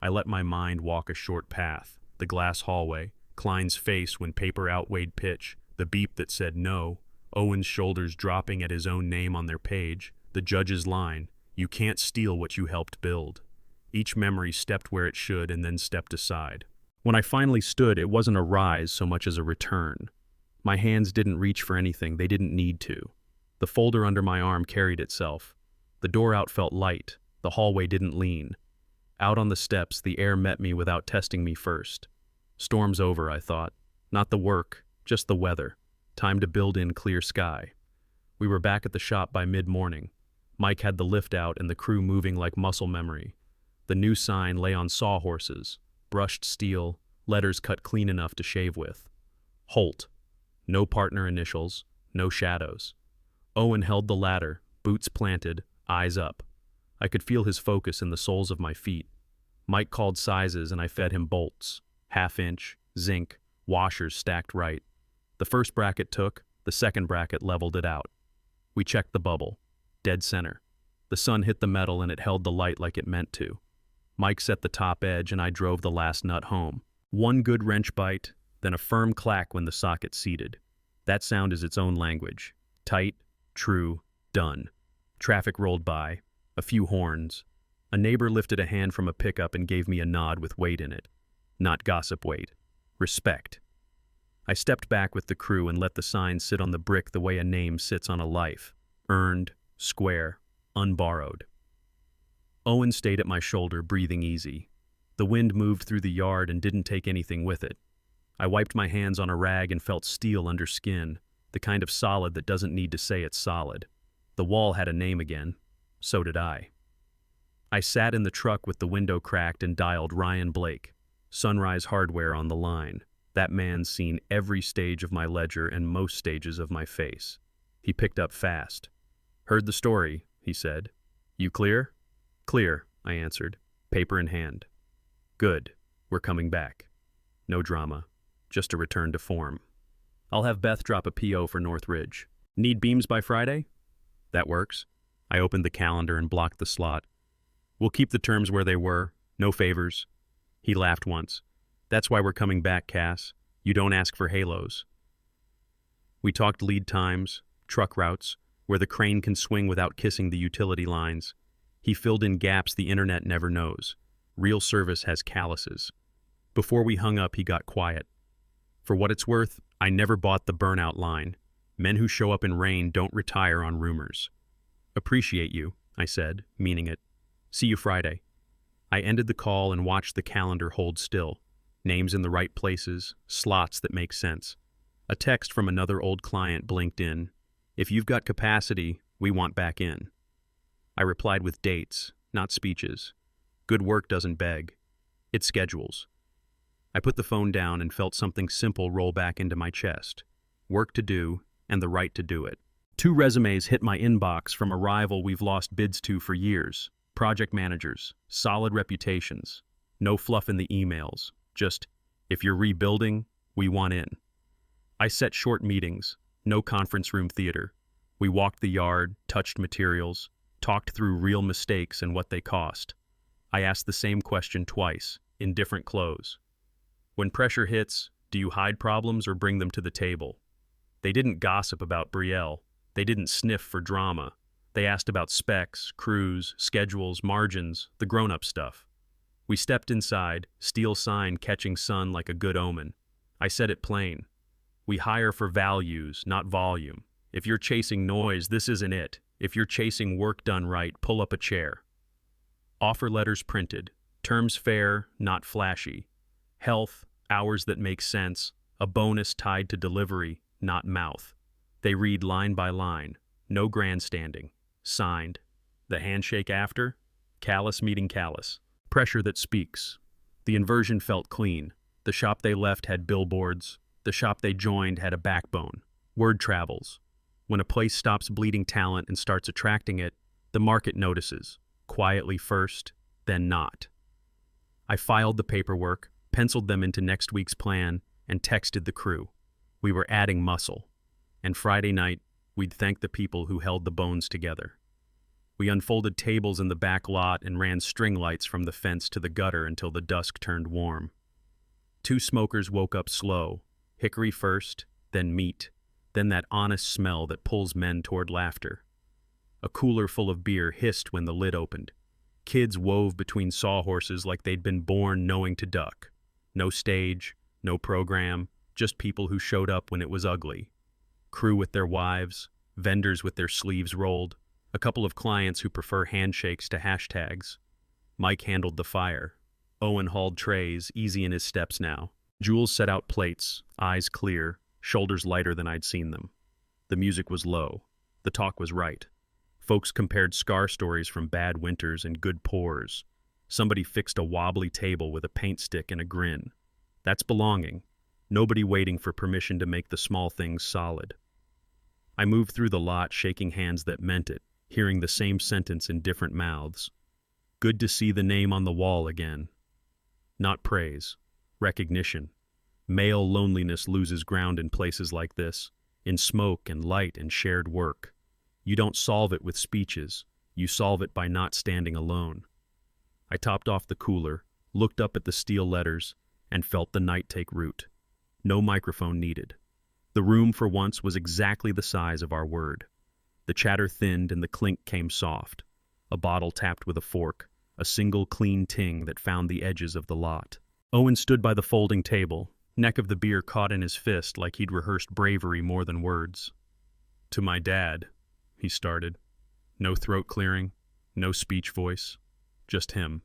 [SPEAKER 1] I let my mind walk a short path, the glass hallway, Klein's face when paper outweighed pitch, the beep that said no, Owen's shoulders dropping at his own name on their page, the judge's line, "You can't steal what you helped build." Each memory stepped where it should and then stepped aside. When I finally stood, it wasn't a rise so much as a return. My hands didn't reach for anything, they didn't need to. The folder under my arm carried itself. The door out felt light, the hallway didn't lean. Out on the steps, the air met me without testing me first. Storm's over, I thought. Not the work, just the weather. Time to build in clear sky. We were back at the shop by mid-morning. Mike had the lift out and the crew moving like muscle memory. The new sign lay on sawhorses, brushed steel, letters cut clean enough to shave with. Holt. No partner initials, no shadows. Owen held the ladder, boots planted, eyes up. I could feel his focus in the soles of my feet. Mike called sizes and I fed him bolts. 1/2 inch, zinc, washers stacked right. The first bracket took, the second bracket leveled it out. We checked the bubble. Dead center. The sun hit the metal and it held the light like it meant to. Mike set the top edge and I drove the last nut home. One good wrench bite, then a firm clack when the socket seated. That sound is its own language. Tight, true, done. Traffic rolled by. A few horns. A neighbor lifted a hand from a pickup and gave me a nod with weight in it. Not gossip weight. Respect. I stepped back with the crew and let the sign sit on the brick the way a name sits on a life. Earned, square, unborrowed. Owen stayed at my shoulder, breathing easy. The wind moved through the yard and didn't take anything with it. I wiped my hands on a rag and felt steel under skin, the kind of solid that doesn't need to say it's solid. The wall had a name again. So did I. I sat in the truck with the window cracked and dialed Ryan Blake, Sunrise Hardware on the line. That man's seen every stage of my ledger and most stages of my face. He picked up fast. "Heard the story," he said. "You clear?" "Clear," I answered, paper in hand. "Good. We're coming back. No drama. Just a return to form. I'll have Beth drop a PO for Northridge. Need beams by Friday?" "That works." I opened the calendar and blocked the slot. "We'll keep the terms where they were. No favors." He laughed once. "That's why we're coming back, Cass. You don't ask for halos." We talked lead times, truck routes, where the crane can swing without kissing the utility lines. He filled in gaps the internet never knows. Real service has calluses. Before we hung up, he got quiet. "For what it's worth, I never bought the burnout line. Men who show up in rain don't retire on rumors." "Appreciate you," I said, meaning it. "See you Friday." I ended the call and watched the calendar hold still. Names in the right places, slots that make sense. A text from another old client blinked in. "If you've got capacity, we want back in." I replied with dates, not speeches. Good work doesn't beg. It schedules. I put the phone down and felt something simple roll back into my chest. Work to do, and the right to do it. 2 resumes hit my inbox from a rival we've lost bids to for years. Project managers, solid reputations. No fluff in the emails. Just, if you're rebuilding, we want in. I set short meetings, no conference room theater. We walked the yard, touched materials, talked through real mistakes and what they cost. I asked the same question twice, in different clothes. When pressure hits, do you hide problems or bring them to the table? They didn't gossip about Betrayal. They didn't sniff for drama. They asked about specs, crews, schedules, margins, the grown-up stuff. We stepped inside, steel sign catching sun like a good omen. I said it plain. We hire for values, not volume. If you're chasing noise, this isn't it. If you're chasing work done right, pull up a chair. Offer letters printed. Terms fair, not flashy. Health, hours that make sense. A bonus tied to delivery, not mouth. They read line by line. No grandstanding. Signed. The handshake after? Callous meeting callous. Pressure that speaks. The inversion felt clean. The shop they left had billboards. The shop they joined had a backbone. Word travels. When a place stops bleeding talent and starts attracting it, the market notices. Quietly first, then not. I filed the paperwork, penciled them into next week's plan, and texted the crew. We were adding muscle. And Friday night, we'd thank the people who held the bones together. We unfolded tables in the back lot and ran string lights from the fence to the gutter until the dusk turned warm. 2 smokers woke up slow, hickory first, then meat, then that honest smell that pulls men toward laughter. A cooler full of beer hissed when the lid opened. Kids wove between sawhorses like they'd been born knowing to duck. No stage, no program, just people who showed up when it was ugly. Crew with their wives, vendors with their sleeves rolled, a couple of clients who prefer handshakes to hashtags. Mike handled the fire. Owen hauled trays, easy in his steps now. Jules set out plates, eyes clear, shoulders lighter than I'd seen them. The music was low. The talk was right. Folks compared scar stories from bad winters and good pours. Somebody fixed a wobbly table with a paint stick and a grin. That's belonging. Nobody waiting for permission to make the small things solid. I moved through the lot shaking hands that meant it, hearing the same sentence in different mouths. Good to see the name on the wall again. Not praise. Recognition. Male loneliness loses ground in places like this, in smoke and light and shared work. You don't solve it with speeches. You solve it by not standing alone. I topped off the cooler, looked up at the steel letters, and felt the night take root. No microphone needed. The room, for once, was exactly the size of our word. The chatter thinned and the clink came soft. A bottle tapped with a fork, a single clean ting that found the edges of the lot. Owen stood by the folding table, neck of the beer caught in his fist like he'd rehearsed bravery more than words. "To my dad," he started. No throat clearing, no speech voice, just him.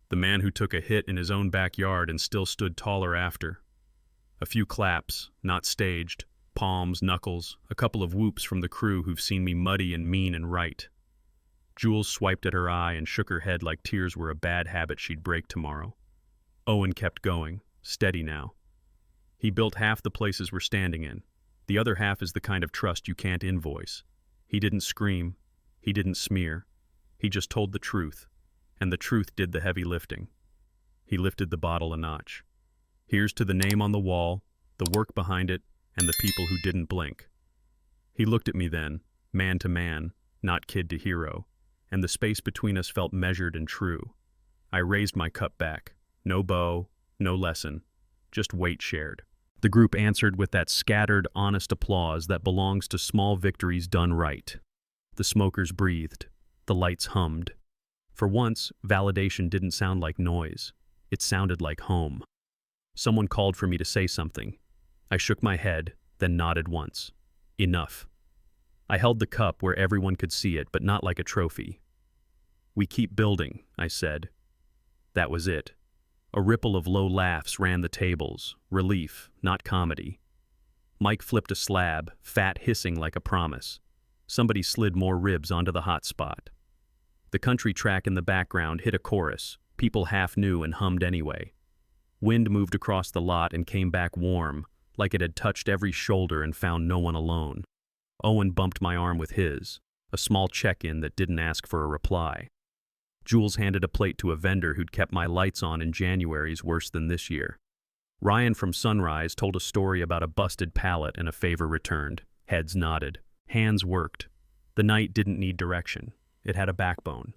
[SPEAKER 1] The man who took a hit in his own backyard and still stood taller after. A few claps, not staged, palms, knuckles, a couple of whoops from the crew who've seen me muddy and mean and right. Jules swiped at her eye and shook her head like tears were a bad habit she'd break tomorrow. Owen kept going, steady now. He built half the places we're standing in. The other half is the kind of trust you can't invoice. He didn't scream. He didn't smear. He just told the truth, and the truth did the heavy lifting. He lifted the bottle a notch. Here's to the name on the wall, the work behind it, and the people who didn't blink. He looked at me then, man to man, not kid to hero, and the space between us felt measured and true. I raised my cup back. No bow, no lesson, just weight shared. The group answered with that scattered, honest applause that belongs to small victories done right. The smokers breathed. The lights hummed. For once, validation didn't sound like noise. It sounded like home. Someone called for me to say something. I shook my head, then nodded once. Enough. I held the cup where everyone could see it, but not like a trophy. We keep building, I said. That was it. A ripple of low laughs ran the tables, relief, not comedy. Mike flipped a slab, fat hissing like a promise. Somebody slid more ribs onto the hot spot. The country track in the background hit a chorus. People half knew and hummed anyway. Wind moved across the lot and came back warm, like it had touched every shoulder and found no one alone. Owen bumped my arm with his, a small check-in that didn't ask for a reply. Jules handed a plate to a vendor who'd kept my lights on in January's worse than this year. Ryan from Sunrise told a story about a busted pallet and a favor returned. Heads nodded. Hands worked. The night didn't need direction. It had a backbone.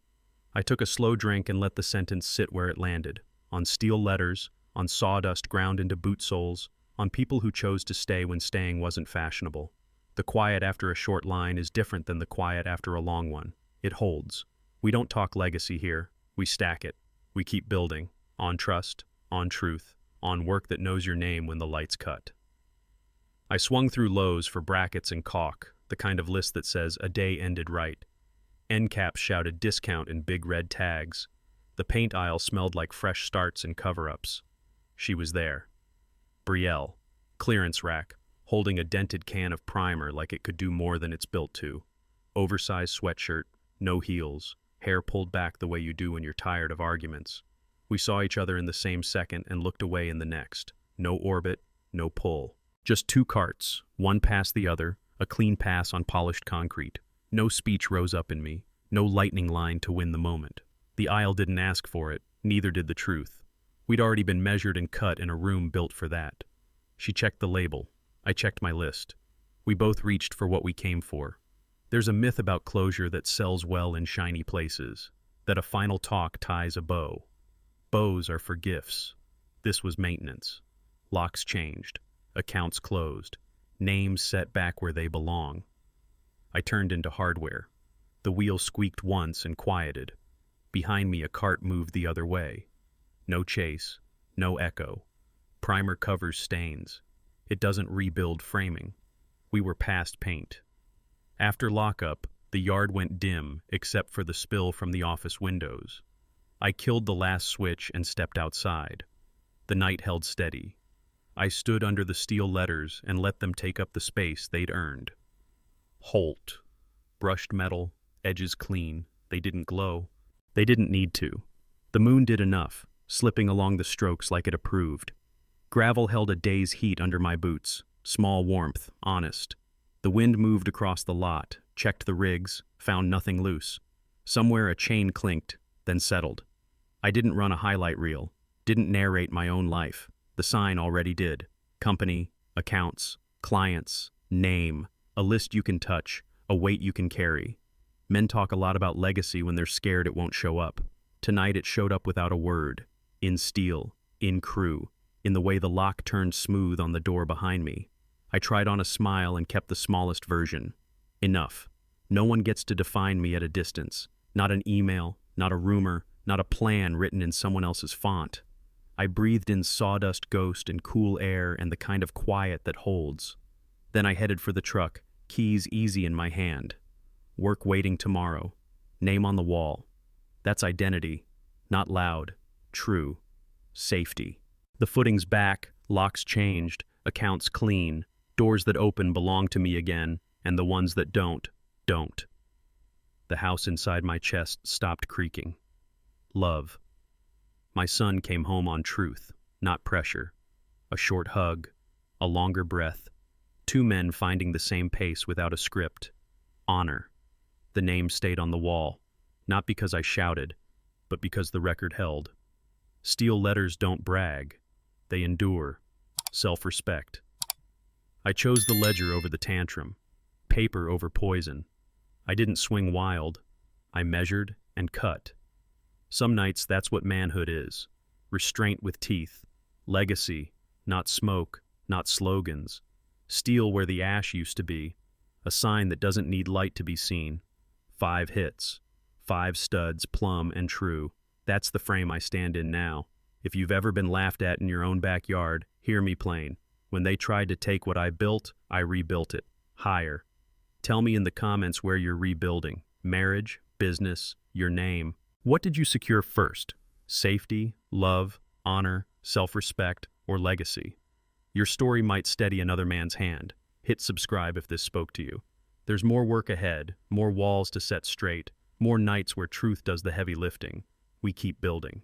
[SPEAKER 1] I took a slow drink and let the sentence sit where it landed, on steel letters, on sawdust ground into boot soles, on people who chose to stay when staying wasn't fashionable. The quiet after a short line is different than the quiet after a long one. It holds. We don't talk legacy here. We stack it. We keep building. On trust, on truth, on work that knows your name when the lights cut. I swung through Lowe's for brackets and caulk, the kind of list that says a day ended right. End caps shouted discount in big red tags. The paint aisle smelled like fresh starts and cover-ups. She was there. Betrayal, clearance rack, holding a dented can of primer like it could do more than it's built to. Oversized sweatshirt, no heels, hair pulled back the way you do when you're tired of arguments. We saw each other in the same second and looked away in the next. No orbit, no pull. Just two carts, one past the other, a clean pass on polished concrete. No speech rose up in me, no lightning line to win the moment. The aisle didn't ask for it, neither did the truth. We'd already been measured and cut in a room built for that. She checked the label. I checked my list. We both reached for what we came for. There's a myth about closure that sells well in shiny places, that a final talk ties a bow. Bows are for gifts. This was maintenance. Locks changed. Accounts closed. Names set back where they belong. I turned into hardware. The wheel squeaked once and quieted. Behind me a cart moved the other way. No chase. No echo. Primer covers stains. It doesn't rebuild framing. We were past paint. After lockup, the yard went dim except for the spill from the office windows. I killed the last switch and stepped outside. The night held steady. I stood under the steel letters and let them take up the space they'd earned. Holt. Brushed metal, edges clean. They didn't glow. They didn't need to. The moon did enough, slipping along the strokes like it approved. Gravel held a day's heat under my boots. Small warmth, honest. The wind moved across the lot, checked the rigs, found nothing loose. Somewhere a chain clinked, then settled. I didn't run a highlight reel, didn't narrate my own life. The sign already did. Company, accounts, clients, name, a list you can touch, a weight you can carry. Men talk a lot about legacy when they're scared it won't show up. Tonight it showed up without a word. In steel, in crew, in the way the lock turned smooth on the door behind me. I tried on a smile and kept the smallest version. Enough. No one gets to define me at a distance. Not an email, not a rumor, not a plan written in someone else's font. I breathed in sawdust ghost and cool air and the kind of quiet that holds. Then I headed for the truck, keys easy in my hand. Work waiting tomorrow. Name on the wall. That's identity. Not loud. True. Safety. The footing's back, locks changed, accounts clean. Doors that open belong to me again, and the ones that don't. The house inside my chest stopped creaking. Love. My son came home on truth, not pressure. A short hug, a longer breath. Two men finding the same pace without a script. Honor. The name stayed on the wall, not because I shouted, but because the record held. Steel letters don't brag. They endure. Self-respect. I chose the ledger over the tantrum, paper over poison. I didn't swing wild. I measured and cut. Some nights that's what manhood is. Restraint with teeth. Legacy, not smoke, not slogans. Steel where the ash used to be. A sign that doesn't need light to be seen. 5 hits. 5 studs, plumb and true. That's the frame I stand in now. If you've ever been laughed at in your own backyard, hear me plain. When they tried to take what I built, I rebuilt it. Higher. Tell me in the comments where you're rebuilding. Marriage, business, your name. What did you secure first? Safety, love, honor, self-respect, or legacy? Your story might steady another man's hand. Hit subscribe if this spoke to you. There's more work ahead, more walls to set straight, more nights where truth does the heavy lifting. We keep building.